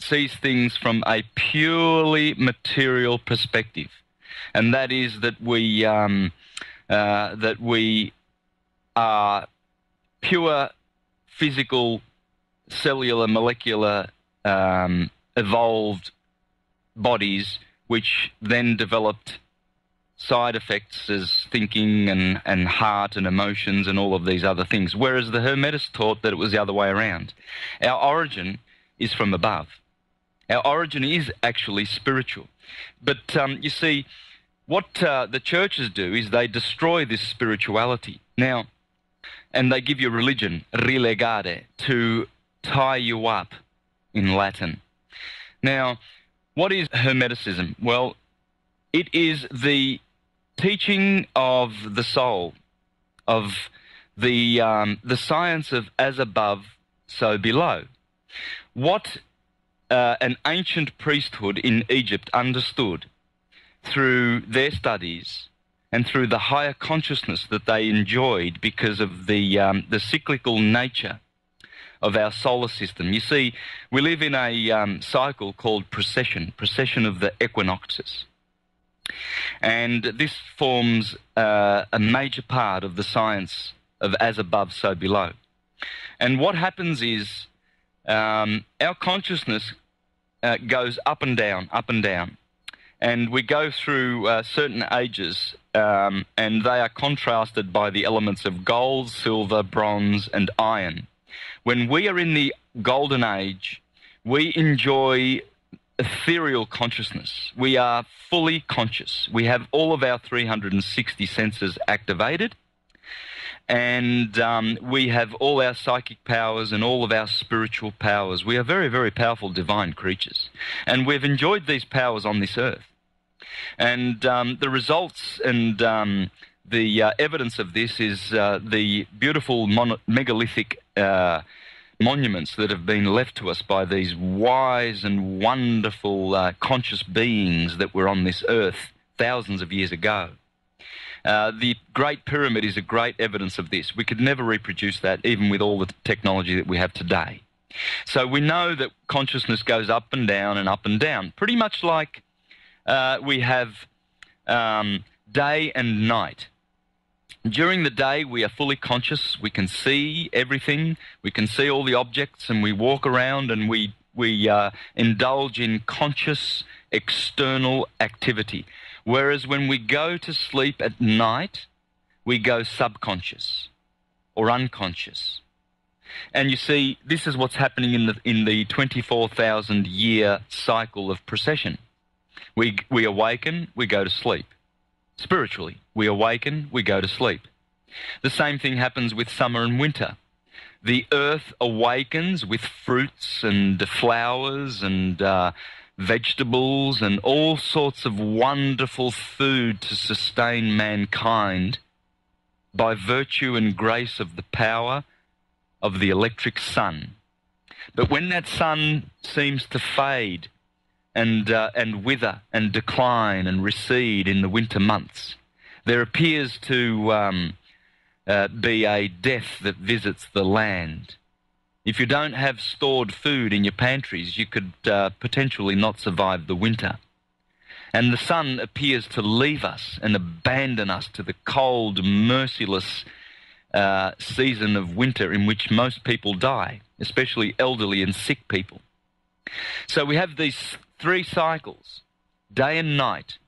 B: a purely material perspective, and that is that we are pure physical, cellular, molecular, evolved bodies, which then developed side effects as thinking and heart and emotions and all of these other things, whereas the Hermetists taught that it was the other way around. Our origin is from above. Our origin is actually spiritual. But you see, what the churches do is they destroy this spirituality. Now, and they give you religion, relegare, to tie you up in Latin. Now, what is Hermeticism? Well, it is the teaching of the soul, of the science of as above, so below. What an ancient priesthood in Egypt understood through their studies and through the higher consciousness that they enjoyed because of the cyclical nature of our solar system. You see, we live in a cycle called precession of the equinoxes. And this forms a major part of the science of as above, so below. And what happens is our consciousness goes up and down, up and down. And we go through certain ages, and they are contrasted by the elements of gold, silver, bronze, and iron. When we are in the golden age, we enjoy ethereal consciousness. We are fully conscious. We have all of our 360 senses activated, and we have all our psychic powers and all of our spiritual powers. We are very, very powerful divine creatures, and we've enjoyed these powers on this earth. And the results and the evidence of this is the beautiful megalithic monuments that have been left to us by these wise and wonderful conscious beings that were on this earth thousands of years ago. The Great Pyramid is a great evidence of this. We could never reproduce that, even with all the technology that we have today. So we know that consciousness goes up and down and up and down, pretty much like we have day and night. During the day, we are fully conscious. We can see everything. We can see all the objects, and we walk around and we indulge in conscious external activity. Whereas when we go to sleep at night, we go subconscious or unconscious. And you see, this is what's happening in the 24,000-year cycle of precession. We awaken, we go to sleep. Spiritually, we awaken, we go to sleep. The same thing happens with summer and winter. The earth awakens with fruits and flowers and vegetables and all sorts of wonderful food to sustain mankind by virtue and grace of the power of the electric sun. But when that sun seems to fade and wither and decline and recede in the winter months, there appears to be a death that visits the land. If you don't have stored food in your pantries, you could potentially not survive the winter. And the sun appears to leave us and abandon us to the cold, merciless season of winter in which most people die, especially elderly and sick people. So we have these three cycles, day and night,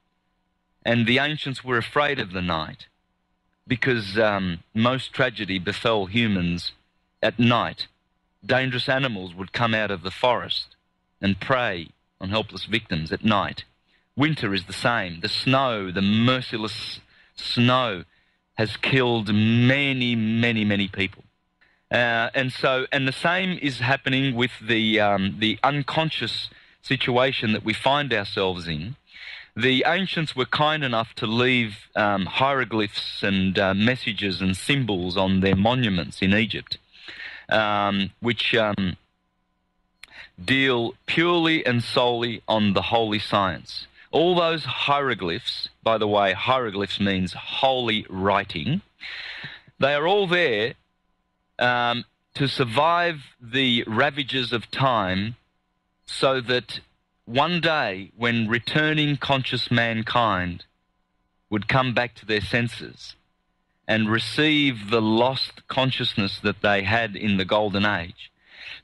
B: and the ancients were afraid of the night because most tragedy befell humans at night. Dangerous animals would come out of the forest and prey on helpless victims at night. Winter is the same. The snow, the merciless snow, has killed many, many, many people. And the same is happening with the unconscious situation that we find ourselves in. The ancients were kind enough to leave hieroglyphs and messages and symbols on their monuments in Egypt, which deal purely and solely on the holy science. All those hieroglyphs, by the way, hieroglyphs means holy writing, they are all there to survive the ravages of time, so that one day when returning conscious mankind would come back to their senses and receive the lost consciousness that they had in the Golden Age,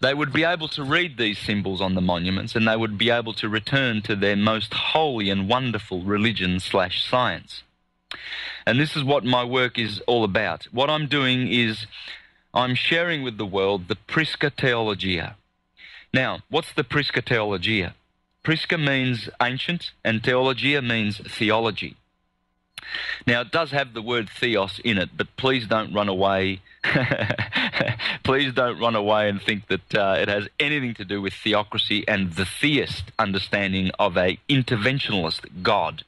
B: they would be able to read these symbols on the monuments, and they would be able to return to their most holy and wonderful religion/science. And this is what my work is all about. What I'm doing is I'm sharing with the world the Prisca Theologia. Now, what's the Prisca Theologia? Prisca means ancient, and Theologia means theology. Now, it does have the word theos in it, but please don't run away. Please don't run away and think that it has anything to do with theocracy and the theist understanding of a interventionalist God.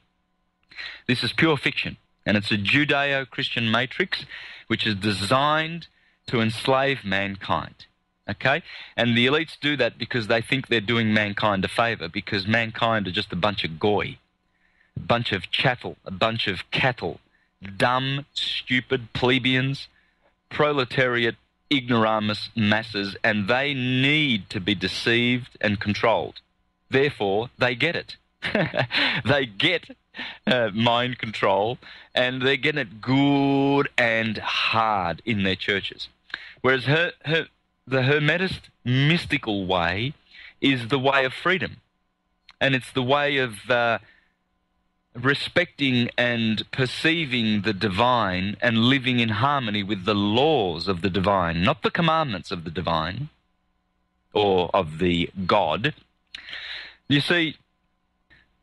B: This is pure fiction, and it's a Judeo-Christian matrix which is designed to enslave mankind. Okay? And the elites do that because they think they're doing mankind a favor, because mankind are just a bunch of goy, a bunch of chattel, a bunch of cattle, dumb, stupid plebeians, proletariat, ignoramus masses, and they need to be deceived and controlled. Therefore, they get it. They get mind control, and they get it good and hard in their churches. Whereas the Hermetist mystical way is the way of freedom, and it's the way of respecting and perceiving the divine and living in harmony with the laws of the divine, not the commandments of the divine or of the God. You see,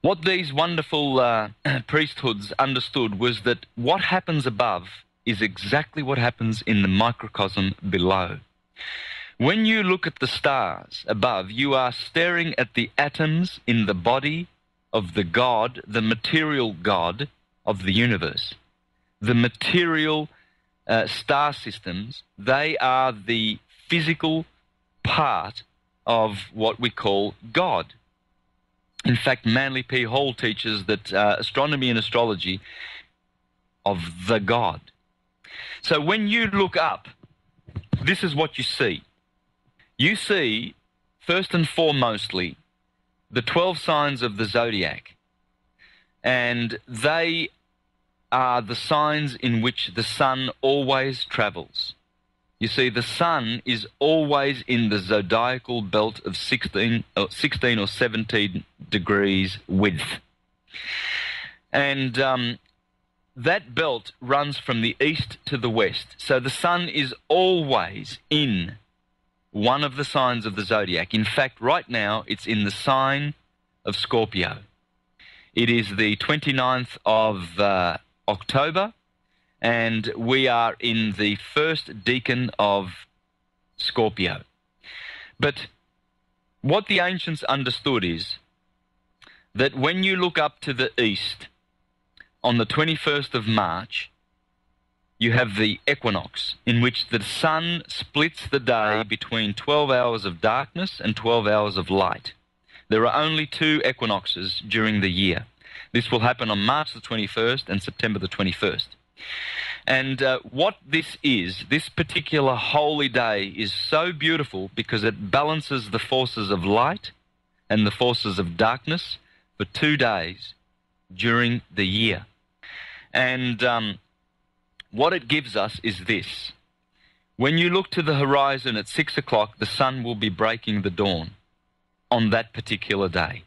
B: what these wonderful priesthoods understood was that what happens above is exactly what happens in the microcosm below. When you look at the stars above, you are staring at the atoms in the body of the God, the material God of the universe. The material star systems, they are the physical part of what we call God. In fact, Manly P. Hall teaches that astronomy and astrology of the God. So when you look up, this is what you see. You see, first and foremostly, the 12 signs of the zodiac, and they are the signs in which the sun always travels. You see, the sun is always in the zodiacal belt of 16 or 17 degrees width. And that belt runs from the east to the west. So the sun is always in one of the signs of the zodiac. In fact, right now, it's in the sign of Scorpio. It is the 29th of October, and we are in the first decan of Scorpio. But what the ancients understood is that when you look up to the east on the 21st of March, you have the equinox, in which the sun splits the day between 12 hours of darkness and 12 hours of light. There are only 2 equinoxes during the year. This will happen on March the 21st and September the 21st. And what this is, this particular holy day is so beautiful because it balances the forces of light and the forces of darkness for 2 days during the year. And what it gives us is this. When you look to the horizon at 6 o'clock, the sun will be breaking the dawn on that particular day.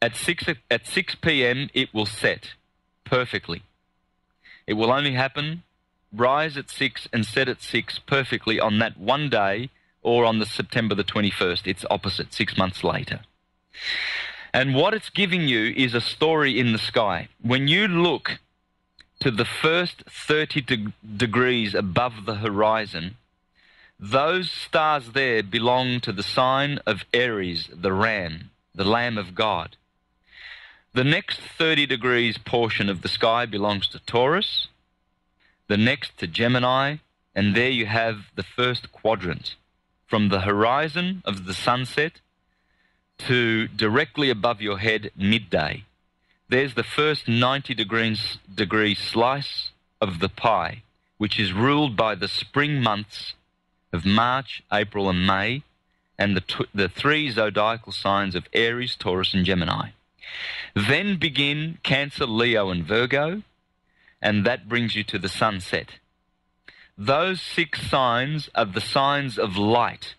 B: At 6 p.m., it will set perfectly. It will only happen, rise at 6 and set at 6 perfectly on that one day, or on the September the 21st. It's opposite, 6 months later. And what it's giving you is a story in the sky. When you look to the first 30 degrees above the horizon, those stars there belong to the sign of Aries, the ram, the Lamb of God. The next 30 degrees portion of the sky belongs to Taurus, the next to Gemini, and there you have the first quadrant. From the horizon of the sunset to directly above your head, midday. There's the first 90 degree slice of the pie, which is ruled by the spring months of March, April, and May, and the 3 zodiacal signs of Aries, Taurus, and Gemini. Then begin Cancer, Leo, and Virgo, and that brings you to the sunset. Those 6 signs are the signs of light.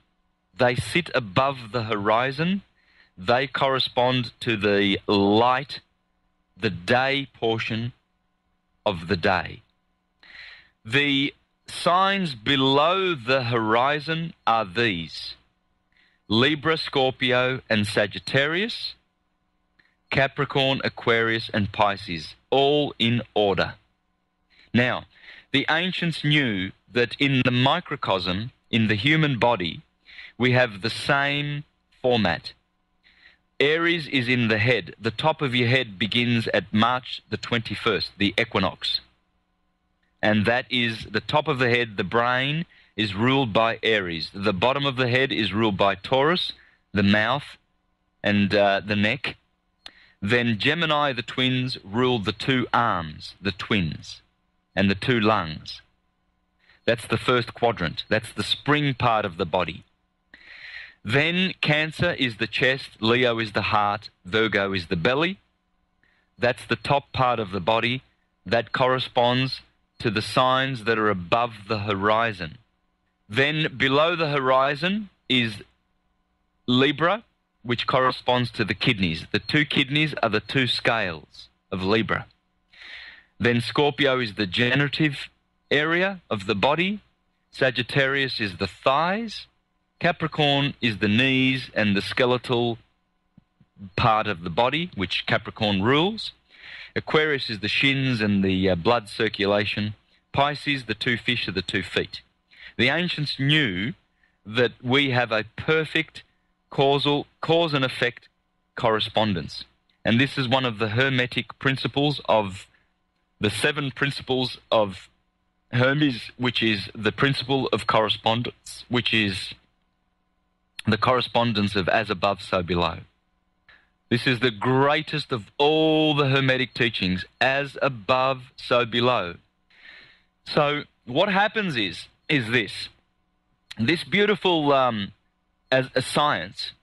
B: They sit above the horizon. They correspond to the light, the day portion of the day. The signs below the horizon are these: Libra, Scorpio, and Sagittarius, Capricorn, Aquarius, and Pisces, all in order. Now, the ancients knew that in the microcosm, in the human body, we have the same format. Aries is in the head. The top of your head begins at March the 21st, the equinox. And that is the top of the head, the brain, is ruled by Aries. The bottom of the head is ruled by Taurus, the mouth and the neck. Then Gemini, the twins, rule the 2 arms, the twins, and the 2 lungs. That's the first quadrant. That's the spring part of the body. Then Cancer is the chest, Leo is the heart, Virgo is the belly. That's the top part of the body. That corresponds to the signs that are above the horizon. Then below the horizon is Libra, which corresponds to the kidneys. The 2 kidneys are the 2 scales of Libra. Then Scorpio is the generative area of the body. Sagittarius is the thighs. Capricorn is the knees and the skeletal part of the body, which Capricorn rules. Aquarius is the shins and the blood circulation. Pisces, the 2 fish, are the 2 feet. The ancients knew that we have a perfect cause and effect correspondence. And this is one of the Hermetic principles of the 7 principles of Hermes, which is the principle of correspondence, which is the correspondence of as above, so below. This is the greatest of all the Hermetic teachings, as above, so below. So what happens is this beautiful as a science,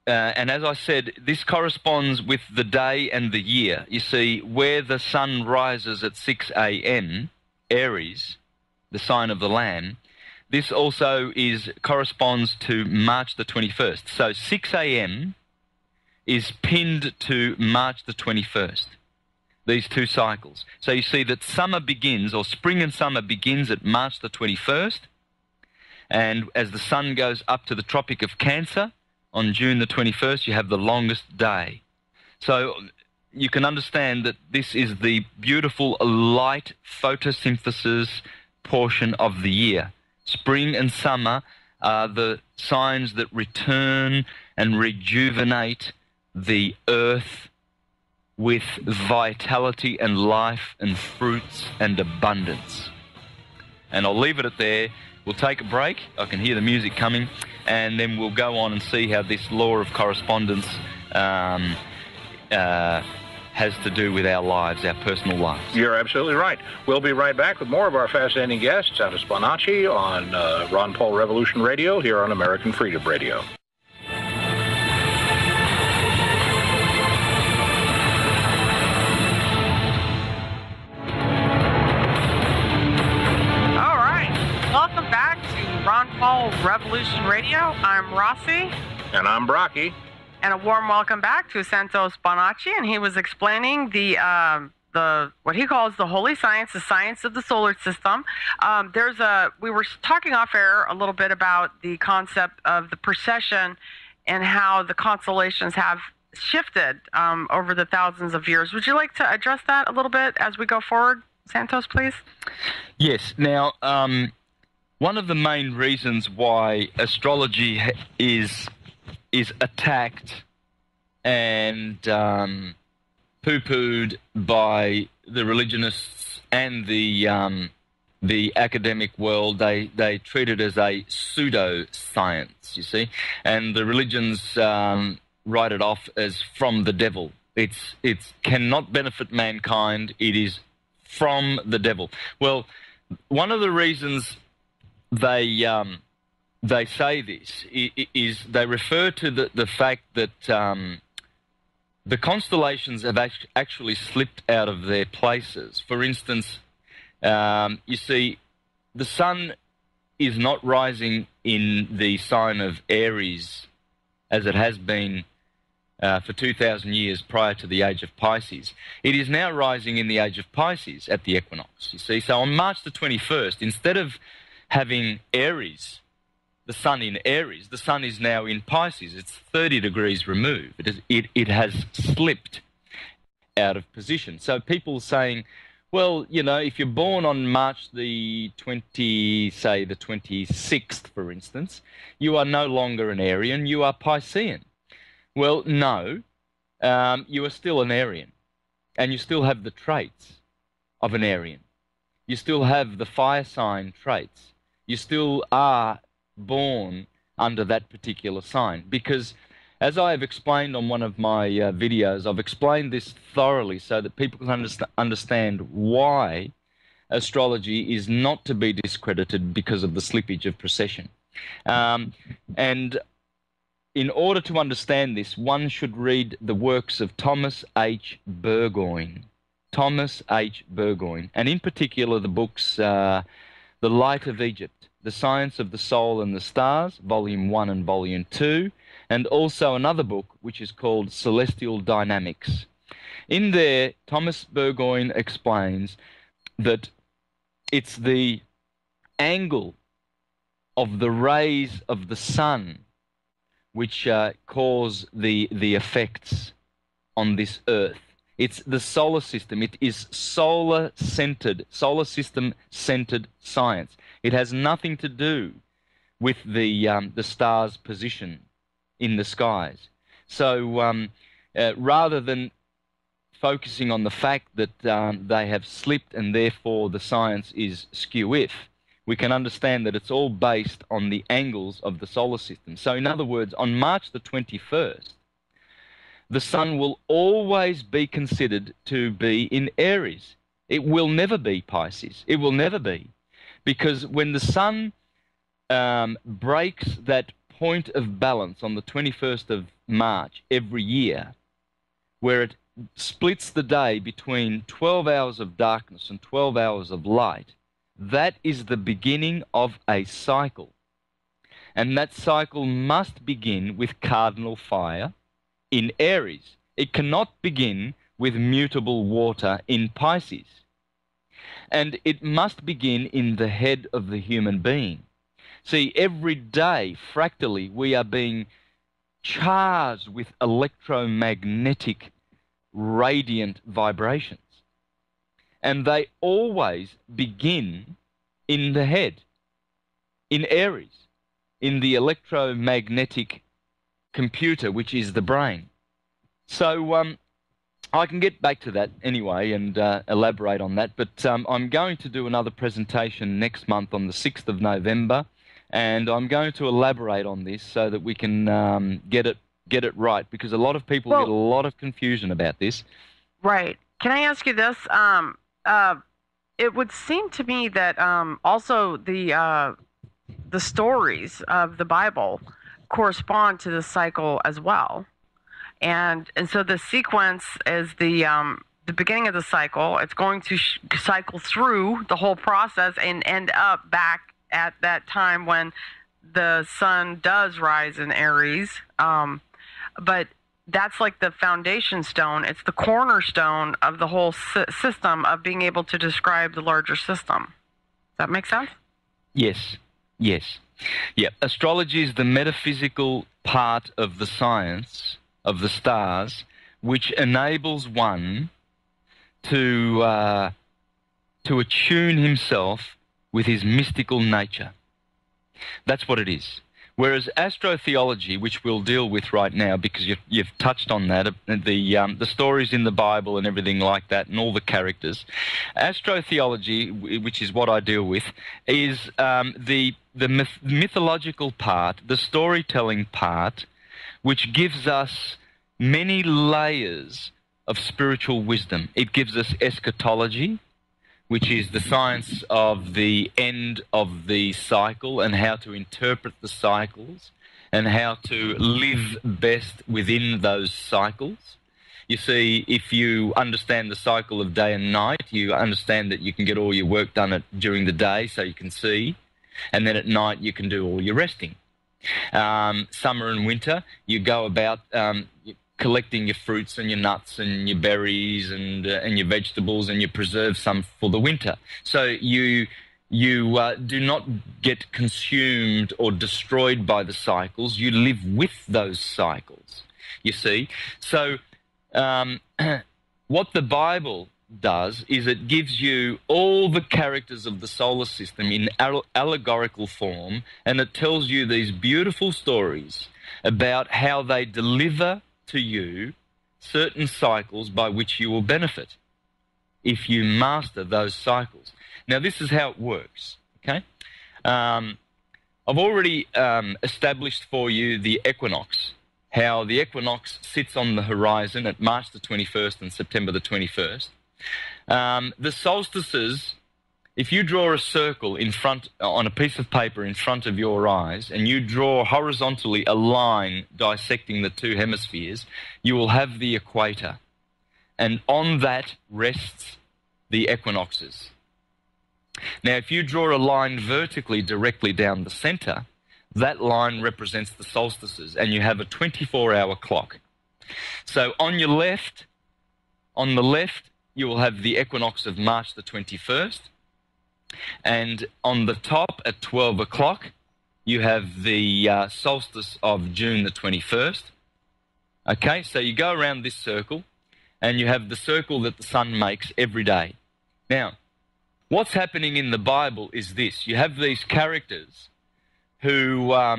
B: and as I said, this corresponds with the day and the year. You see, where the sun rises at 6 a.m., Aries, the sign of the Lamb, this also corresponds to March the 21st. So 6 a.m. is pinned to March the 21st. these two cycles. So you see that summer begins, or spring and summer begins at March the 21st, and as the sun goes up to the Tropic of Cancer on June the 21st, you have the longest day. So you can understand that this is the beautiful light photosynthesis portion of the year. Spring and summer are the signs that return and rejuvenate the earth with vitality and life and fruits and abundance. And I'll leave it at there. We'll take a break. I can hear the music coming, and then we'll go on and see how this law of correspondence has to do with our lives, our personal lives.
C: You're absolutely right. We'll be right back with more of our fascinating guests, Santos Bonacci on Ron Paul Revolution Radio here on American Freedom Radio.
A: Welcome back to Ron Paul Revolution Radio. I'm Rossi.
C: And I'm Brocki.
A: And a warm welcome back to Santos Bonacci. And he was explaining the what he calls the holy science, the science of the solar system. We were talking off air a little bit about the concept of the precession and how the constellations have shifted over the thousands of years. Would you like to address that a little bit as we go forward, Santos, please?
B: Yes. Now, one of the main reasons why astrology is attacked and poo-pooed by the religionists and the academic world, they treat it as a pseudo-science, you see, and the religions write it off as from the devil. It cannot benefit mankind. It is from the devil. Well, one of the reasons they say this is they refer to the fact that the constellations have actually slipped out of their places. For instance, you see, the sun is not rising in the sign of Aries as it has been for 2,000 years prior to the age of Pisces. It is now rising in the age of Pisces at the equinox, you see. So on March the 21st, instead of having Aries, the sun in Aries, the sun is now in Pisces. It's 30 degrees removed. It has slipped out of position. So people saying, well, you know, if you're born on March the 26th, for instance, you are no longer an Arian, you are Piscean. Well, no, you are still an Arian, and you still have the traits of an Arian. You still have the fire sign traits. You still are born under that particular sign, because as I have explained on one of my videos, I've explained this thoroughly so that people can understand why astrology is not to be discredited because of the slippage of precession. And in order to understand this, one should read the works of Thomas H. Burgoyne. Thomas H. Burgoyne, and in particular the books The Light of Egypt, The Science of the Soul and the Stars, Volume 1 and Volume 2, and also another book which is called Celestial Dynamics. In there, Thomas Burgoyne explains that it's the angle of the rays of the sun which cause the effects on this earth. It's the solar system. It is solar-centered, solar system-centered science. It has nothing to do with the stars' position in the skies. So rather than focusing on the fact that they have slipped and therefore the science is skew-if, we can understand that it's all based on the angles of the solar system. So in other words, on March the 21st, the sun will always be considered to be in Aries. It will never be Pisces. It will never be. Because when the sun breaks that point of balance on the 21st of March every year, where it splits the day between 12 hours of darkness and 12 hours of light, that is the beginning of a cycle. And that cycle must begin with cardinal fire in Aries. It cannot begin with mutable water in Pisces. And it must begin in the head of the human being. See, every day, fractally, we are being charged with electromagnetic radiant vibrations. And they always begin in the head, in Aries, in the electromagnetic computer, which is the brain. So I can get back to that anyway and elaborate on that, but I'm going to do another presentation next month on the 6th of November, and I'm going to elaborate on this so that we can get it right, because a lot of people get a lot of confusion about this.
A: Right. Can I ask you this? It would seem to me that also the stories of the Bible correspond to the cycle as well, and so the sequence is the beginning of the cycle. It's going to cycle through the whole process and end up back at that time when the sun does rise in Aries. But that's like the foundation stone. It's the cornerstone of the whole system of being able to describe the larger system. Does that make sense?
B: Yes. Yes. Yeah. Astrology is the metaphysical part of the science of the stars, which enables one to attune himself with his mystical nature. That's what it is. Whereas astrotheology, which we'll deal with right now, because you've touched on that, the stories in the Bible and everything like that, and all the characters. Astrotheology, which is what I deal with, is the mythological part, the storytelling part, which gives us many layers of spiritual wisdom. It gives us eschatology, which is the science of the end of the cycle and how to interpret the cycles and how to live best within those cycles. You see, if you understand the cycle of day and night, you understand that you can get all your work done during the day so you can see, and then at night you can do all your resting. Summer and winter, you go about collecting your fruits and your nuts and your berries and your vegetables, and you preserve some for the winter. So you do not get consumed or destroyed by the cycles. You live with those cycles, you see. So what the Bible does is it gives you all the characters of the solar system in allegorical form, and it tells you these beautiful stories about how they deliver to you certain cycles by which you will benefit if you master those cycles. Now, this is how it works, okay? I've already established for you the equinox, how the equinox sits on the horizon at March the 21st and September the 21st. The solstices, if you draw a circle in front on a piece of paper in front of your eyes, and you draw horizontally a line dissecting the two hemispheres, you will have the equator. And on that rests the equinoxes. Now, if you draw a line vertically directly down the center, that line represents the solstices, and you have a 24-hour clock. So on the left, you will have the equinox of March the 21st. And on the top at 12 o'clock, you have the solstice of June the 21st. Okay, so you go around this circle, and you have the circle that the sun makes every day. Now, what's happening in the Bible is this. You have these characters who are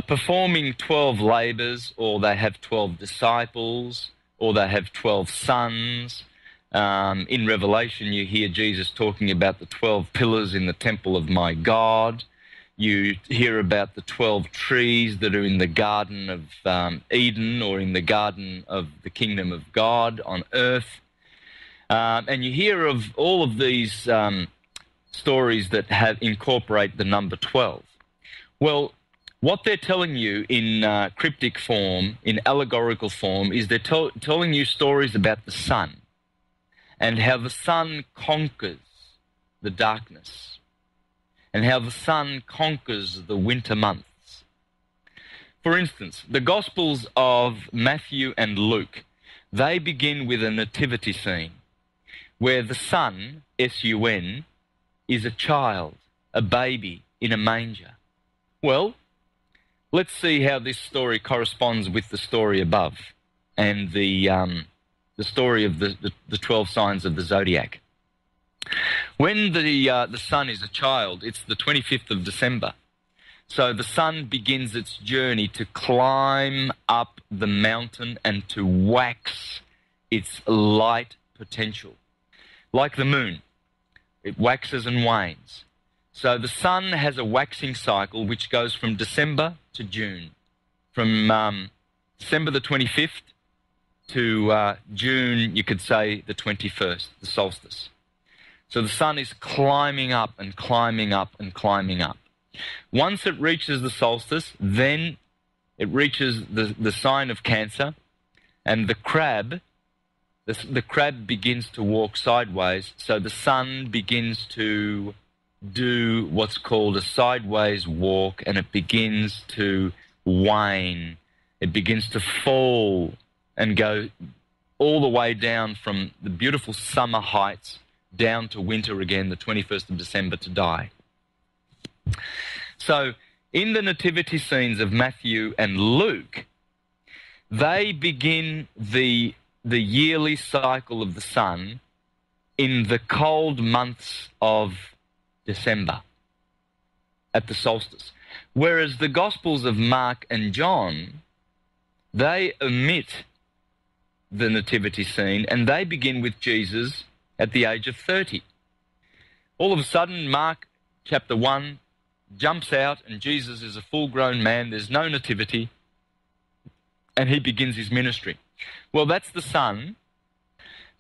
B: performing 12 labors, or they have 12 disciples, or they have 12 sons. In Revelation, you hear Jesus talking about the 12 pillars in the temple of my God. You hear about the 12 trees that are in the Garden of Eden, or in the Garden of the Kingdom of God on earth. And you hear of all of these stories that incorporate the number 12. Well, what they're telling you in cryptic form, in allegorical form, is they're telling you stories about the sun, and how the sun conquers the darkness, and how the sun conquers the winter months. For instance, the Gospels of Matthew and Luke, they begin with a nativity scene where the Son, S-U-N, is a child, a baby in a manger. Well, let's see how this story corresponds with the story above and the story of the 12 signs of the zodiac. When the sun is a child, it's the 25th of December. So the sun begins its journey to climb up the mountain and to wax its light potential. Like the moon, it waxes and wanes. So the sun has a waxing cycle which goes from December to June. From December the 25th to June, you could say the 21st, the solstice. So the sun is climbing up and climbing up and climbing up. Once it reaches the solstice, then it reaches the sign of Cancer, and the crab begins to walk sideways, so the sun begins to do what's called a sideways walk, and it begins to wane. It begins to fall and go all the way down from the beautiful summer heights down to winter again, the 21st of December, to die. So in the nativity scenes of Matthew and Luke, they begin the yearly cycle of the sun in the cold months of December at the solstice. Whereas the Gospels of Mark and John, they omit the nativity scene and they begin with Jesus at the age of 30. All of a sudden, Mark chapter 1 jumps out and Jesus is a full-grown man. There's no nativity. And he begins his ministry. Well, that's the sun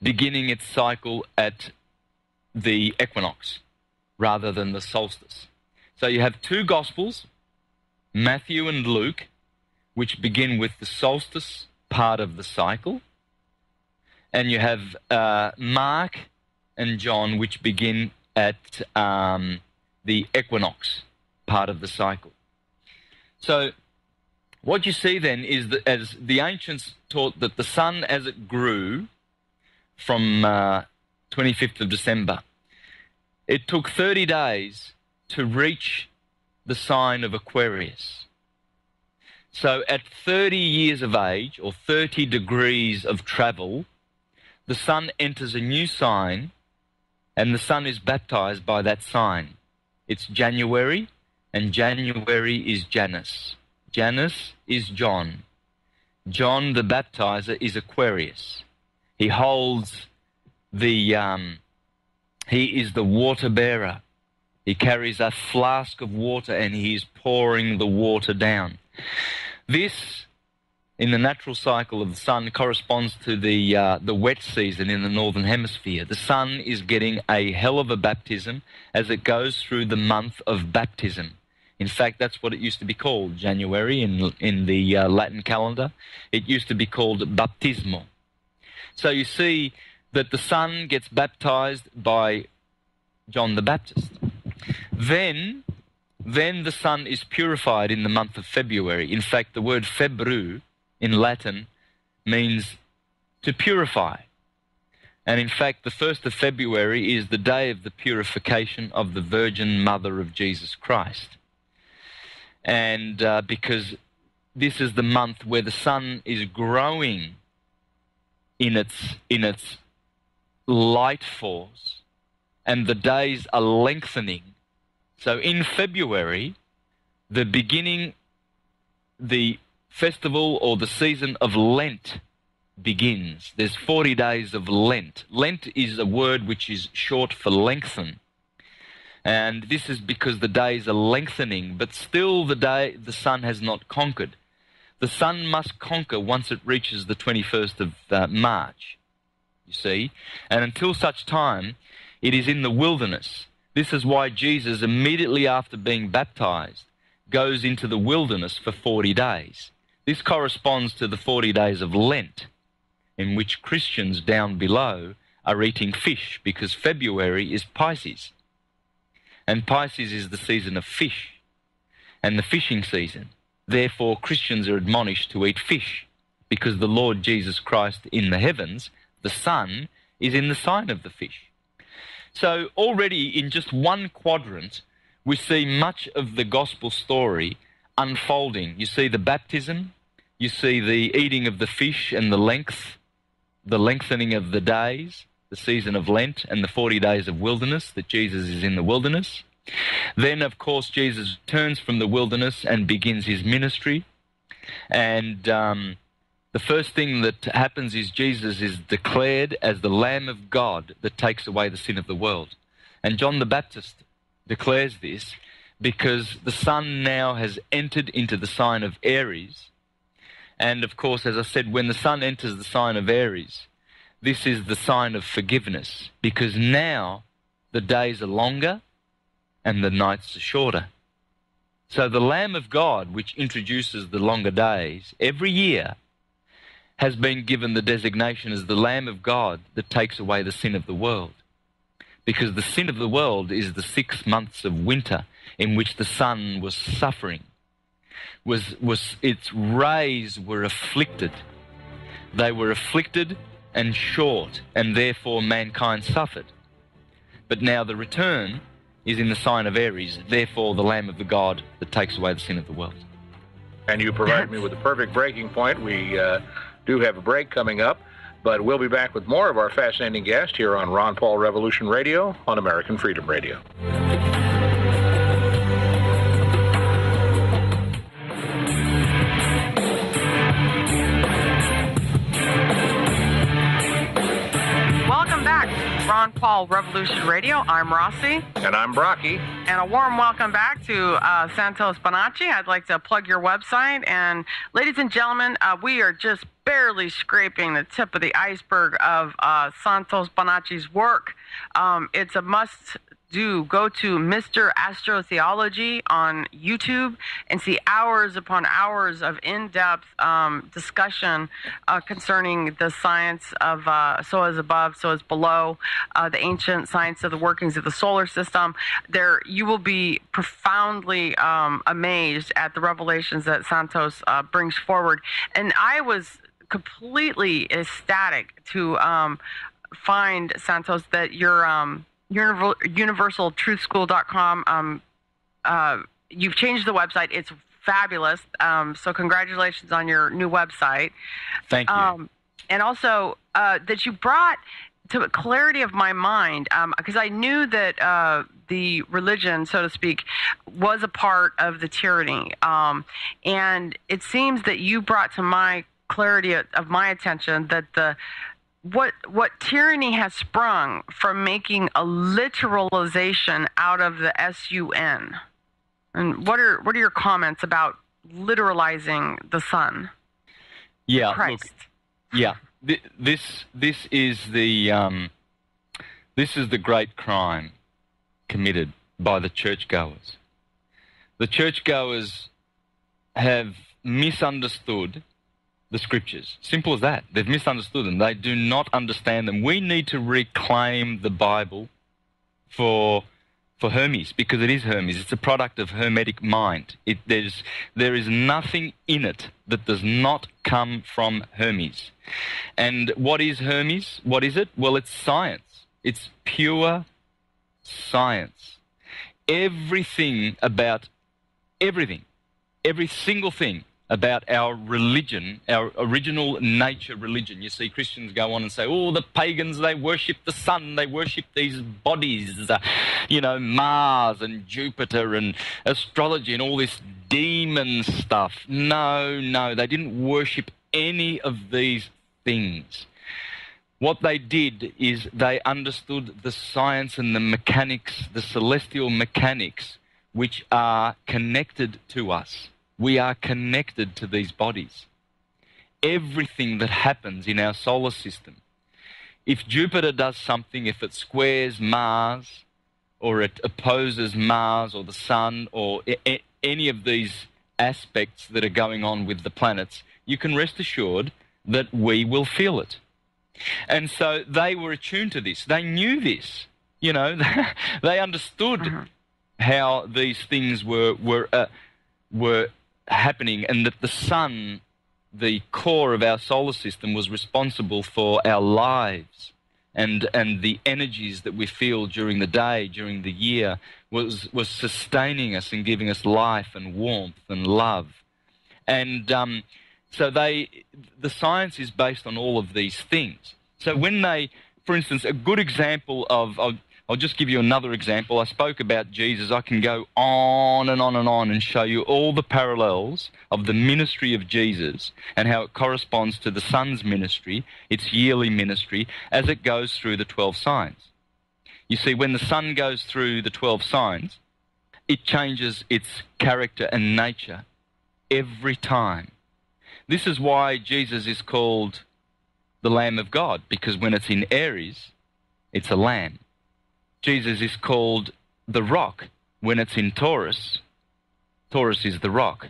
B: beginning its cycle at the equinox rather than the solstice. So you have two Gospels, Matthew and Luke, which begin with the solstice part of the cycle. And you have Mark and John, which begin at the equinox part of the cycle. So what you see then is that as the ancients taught that the sun as it grew from 25th of December, it took 30 days to reach the sign of Aquarius. So at 30 years of age, or 30 degrees of travel, the sun enters a new sign, and the sun is baptized by that sign. It's January, and January is Janus. Janus is John. John the baptizer is Aquarius. He holds he is the water bearer. He carries a flask of water and he is pouring the water down. This, in the natural cycle of the sun, corresponds to the wet season in the northern hemisphere. The sun is getting a hell of a baptism as it goes through the month of baptism. In fact, that's what it used to be called, January, in the Latin calendar. It used to be called baptismo. So you see that the sun gets baptized by John the Baptist. Then the sun is purified in the month of February. In fact, the word febru in Latin means to purify. And in fact, the 1st of February is the day of the purification of the Virgin Mother of Jesus Christ. And because this is the month where the sun is growing in its light force, and the days are lengthening. So in February, the festival or the season of Lent begins. There's 40 days of Lent. Lent is a word which is short for lengthen. And this is because the days are lengthening, but still the sun has not conquered. The sun must conquer once it reaches the 21st of March, you see. And until such time, it is in the wilderness. This is why Jesus, immediately after being baptized, goes into the wilderness for 40 days. This corresponds to the 40 days of Lent, in which Christians down below are eating fish, because February is Pisces. And Pisces is the season of fish and the fishing season. Therefore, Christians are admonished to eat fish because the Lord Jesus Christ in the heavens, the Son, is in the sign of the fish. So already in just one quadrant, we see much of the gospel story unfolding. You see the baptism, you see the eating of the fish and the lengthening of the days, the season of Lent and the 40 days of wilderness, that Jesus is in the wilderness. Then, of course, Jesus turns from the wilderness and begins his ministry. And the first thing that happens is Jesus is declared as the Lamb of God that takes away the sin of the world. And John the Baptist declares this because the Son now has entered into the sign of Aries. And, of course, as I said, when the Son enters the sign of Aries, this is the sign of forgiveness, because now the days are longer and the nights are shorter. So the Lamb of God, which introduces the longer days, every year has been given the designation as the Lamb of God that takes away the sin of the world. Because the sin of the world is the 6 months of winter in which the sun was suffering. Its rays were afflicted. They were afflicted and short, and therefore mankind suffered. But now the return is in the sign of Aries, therefore the Lamb of the God that takes away the sin of the world.
C: And you provided me with a perfect breaking point. We do have a break coming up, but we'll be back with more of our fascinating guest here on Ron Paul Revolution Radio on American Freedom Radio.
A: Ron Paul Revolution Radio. I'm Rossi.
C: And I'm Brocki.
A: And a warm welcome back to Santos Bonacci. I'd like to plug your website. And ladies and gentlemen, we are just barely scraping the tip of the iceberg of Santos Bonacci's work. It's a must-do. Go to Mr. Astrotheology on YouTube and see hours upon hours of in-depth discussion concerning the science of so as above, so as below, the ancient science of the workings of the solar system. There, you will be profoundly amazed at the revelations that Santos brings forward. And I was completely ecstatic to find, Santos, that your universaltruthschool.com, you've changed the website. It's fabulous. So congratulations on your new website.
B: Thank you.
A: And also that you brought to clarity of my mind, because I knew that the religion, so to speak, was a part of the tyranny. And it seems that you brought to my clarity of my attention that what tyranny has sprung from making a literalization out of the SUN. And what are your comments about literalizing the sun?
B: Yeah,
A: Christ.
B: look, yeah. This is the great crime committed by the churchgoers. The churchgoers have misunderstood the scriptures. Simple as that. They've misunderstood them. They do not understand them. We need to reclaim the Bible for Hermes, because it is Hermes. It's a product of Hermetic mind. There is nothing in it that does not come from Hermes. And what is Hermes? What is it? Well, it's science. It's pure science. Every single thing about our religion, our original nature religion. You see Christians go on and say, oh, the pagans, they worship the sun, they worship these bodies, Mars and Jupiter and astrology and all this demon stuff. No, they didn't worship any of these things. What they did is they understood the science and the mechanics, the celestial mechanics, which are connected to us. We are connected to these bodies. Everything that happens in our solar system, if Jupiter does something, if it squares Mars, or it opposes Mars or the sun, or any of these aspects that are going on with the planets, you can rest assured that we will feel it. And so they were attuned to this. They knew this. They understood how these things were happening, and that the sun the core of our solar system, was responsible for our lives and the energies that we feel during the day, during the year, was sustaining us and giving us life and warmth and love. And so the science is based on all of these things. So when they, for instance, a good example of, I'll just give you another example. I spoke about Jesus. I can go on and on and on and show you all the parallels of the ministry of Jesus and how it corresponds to the Son's ministry, its yearly ministry, as it goes through the 12 signs. You see, when the Son goes through the 12 signs, it changes its character and nature every time. This is why Jesus is called the Lamb of God, because when it's in Aries, it's a lamb. Jesus is called the Rock when it's in Taurus. Taurus is the rock.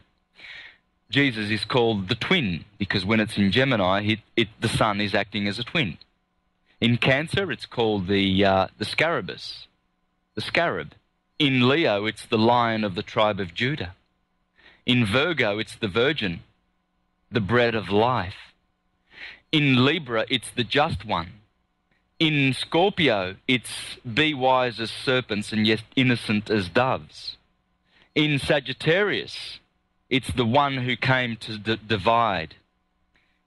B: Jesus is called the Twin because when it's in Gemini, the Sun is acting as a twin. In Cancer, it's called the Scarabus, the scarab. In Leo, it's the Lion of the tribe of Judah. In Virgo, it's the Virgin, the bread of life. In Libra, it's the Just One. In Scorpio, it's be wise as serpents and yet innocent as doves. In Sagittarius, it's the one who came to divide.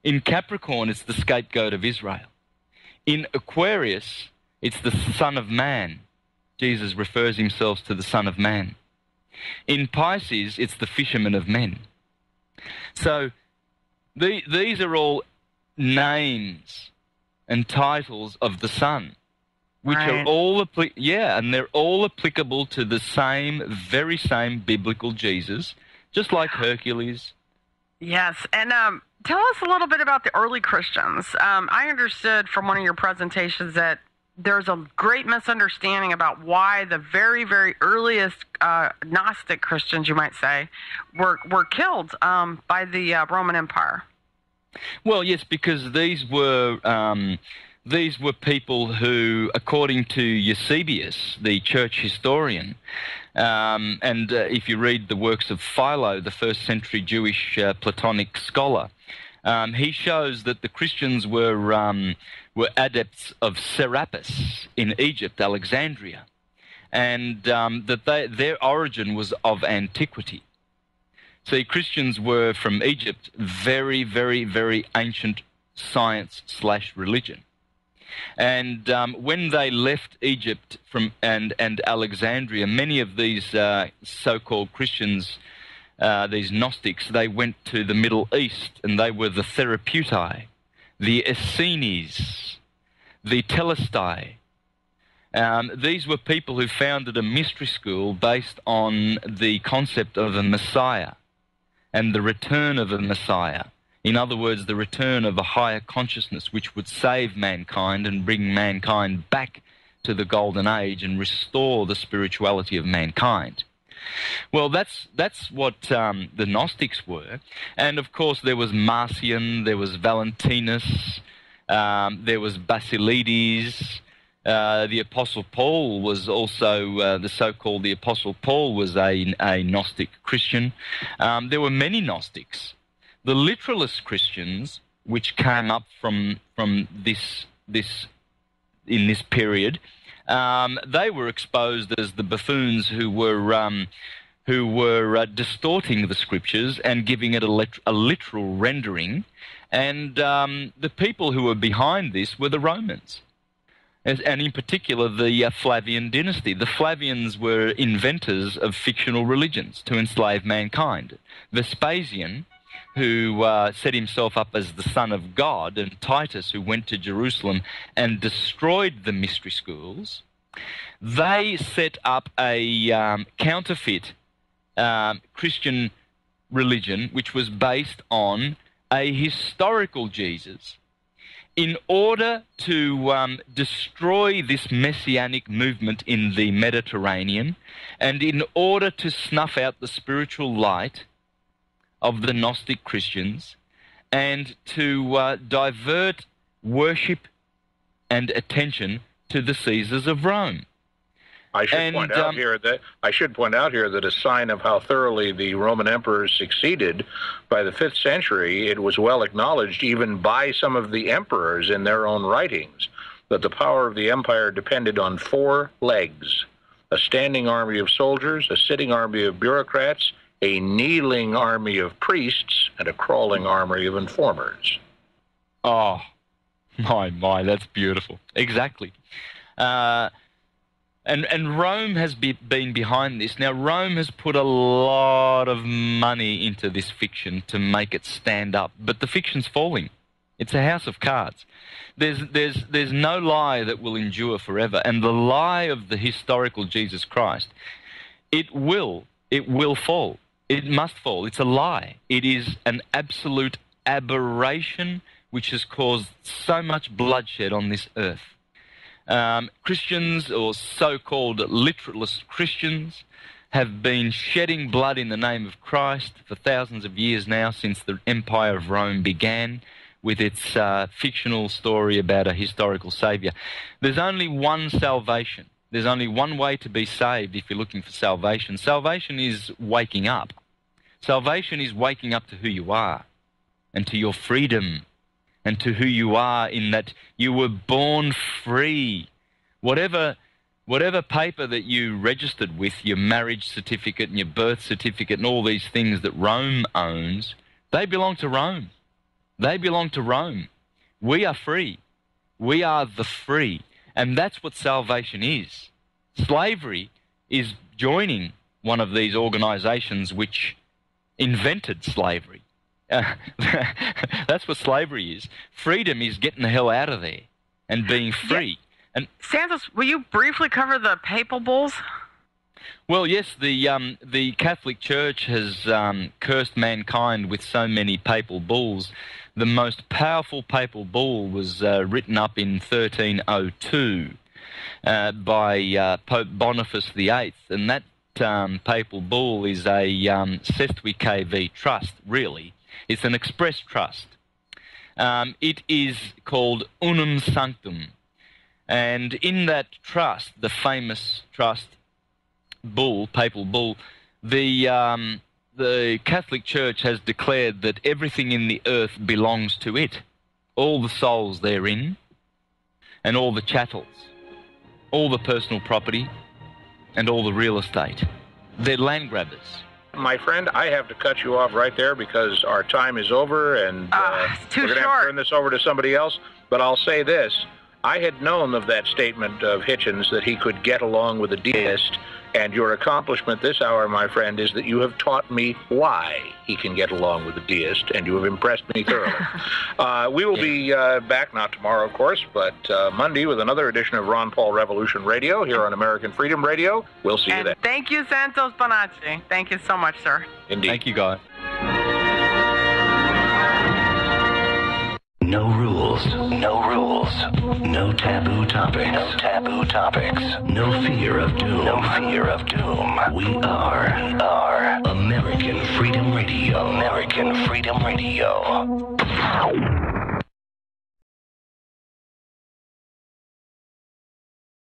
B: In Capricorn, it's the scapegoat of Israel. In Aquarius, it's the Son of Man. Jesus refers himself to the Son of Man. In Pisces, it's the fisherman of men. So these are all names and titles of the Son, which are all and they're all applicable to the very same biblical Jesus, just like Hercules.
A: Yes, and tell us a little bit about the early Christians. I understood from one of your presentations that there's a great misunderstanding about why the very, very earliest Gnostic Christians, you might say, were killed by the Roman Empire.
B: Well, yes, because these were people who, according to Eusebius, the church historian, and if you read the works of Philo, the first century Jewish Platonic scholar, he shows that the Christians were adepts of Serapis in Egypt, Alexandria, and that their origin was of antiquity. See, Christians were from Egypt, very, very, very ancient science/religion. And when they left Egypt and Alexandria, many of these so-called Christians, these Gnostics, they went to the Middle East, and they were the Therapeutai, the Essenes, the Telestai. These were people who founded a mystery school based on the concept of a Messiah and the return of a Messiah. In other words, the return of a higher consciousness which would save mankind and bring mankind back to the golden age and restore the spirituality of mankind. Well, that's what the Gnostics were. And of course there was Marcion, there was Valentinus, there was Basilides. The Apostle Paul was also, the so-called the Apostle Paul was a Gnostic Christian. There were many Gnostics. The literalist Christians, which came up from this in this period, they were exposed as the buffoons who were distorting the scriptures and giving it a literal rendering. And the people who were behind this were the Romans. And in particular, the Flavian dynasty. The Flavians were inventors of fictional religions to enslave mankind. Vespasian, who set himself up as the Son of God, and Titus, who went to Jerusalem and destroyed the mystery schools, they set up a counterfeit Christian religion which was based on a historical Jesus. In order to destroy this messianic movement in the Mediterranean, and in order to snuff out the spiritual light of the Gnostic Christians, and to divert worship and attention to the Caesars of Rome.
C: I should point out here that a sign of how thoroughly the Roman emperors succeeded, by the 5th century, it was well acknowledged even by some of the emperors in their own writings that the power of the empire depended on 4 legs: a standing army of soldiers, a sitting army of bureaucrats, a kneeling army of priests, and a crawling army of informers.
B: Oh, my, that's beautiful. Exactly. And Rome has been behind this. Now, Rome has put a lot of money into this fiction to make it stand up, but the fiction's falling. It's a house of cards. There's no lie that will endure forever, and the lie of the historical Jesus Christ, it will fall. It must fall. It's a lie. It is an absolute aberration which has caused so much bloodshed on this earth. Christians, or so-called literalist Christians, have been shedding blood in the name of Christ for thousands of years now, since the Empire of Rome began with its fictional story about a historical saviour. There's only one salvation. There's only one way to be saved if you're looking for salvation. Salvation is waking up. Salvation is waking up to who you are and to your freedom, and to who you are in that you were born free. Whatever paper that you registered with, your marriage certificate and your birth certificate and all these things that Rome owns, they belong to Rome. They belong to Rome. We are free. We are the free. And that's what salvation is. Slavery is joining one of these organizations which invented slavery. That's what slavery is. Freedom is getting the hell out of there and being free.
A: Yeah. And Santos, will you briefly cover the papal bulls?
B: Well, yes, the Catholic Church has cursed mankind with so many papal bulls. The most powerful papal bull was written up in 1302 by Pope Boniface VIII, and that papal bull is a Sestui trust, really. It's an express trust. It is called Unum Sanctum. And in that trust, the famous trust bull, papal bull, the Catholic Church has declared that everything in the earth belongs to it. All the souls therein, and all the chattels, all the personal property, and all the real estate. They're land grabbers.
C: My friend, I have to cut you off right there because our time is over, and we're going to have to turn this over to somebody else. But I'll say this. I had known of that statement of Hitchens that he could get along with a deist, and your accomplishment this hour, my friend, is that you have taught me why he can get along with a deist, and you have impressed me thoroughly. We will be back, not tomorrow, of course, but Monday with another edition of Ron Paul Revolution Radio here on American Freedom Radio. We'll see you then.
A: Thank you, Santos Bonacci. Thank you so much, sir.
C: Indeed.
B: Thank you, guys.
D: No rules, no rules, no taboo topics, no taboo topics, no fear of doom, no fear of doom. We are American Freedom Radio, American Freedom Radio.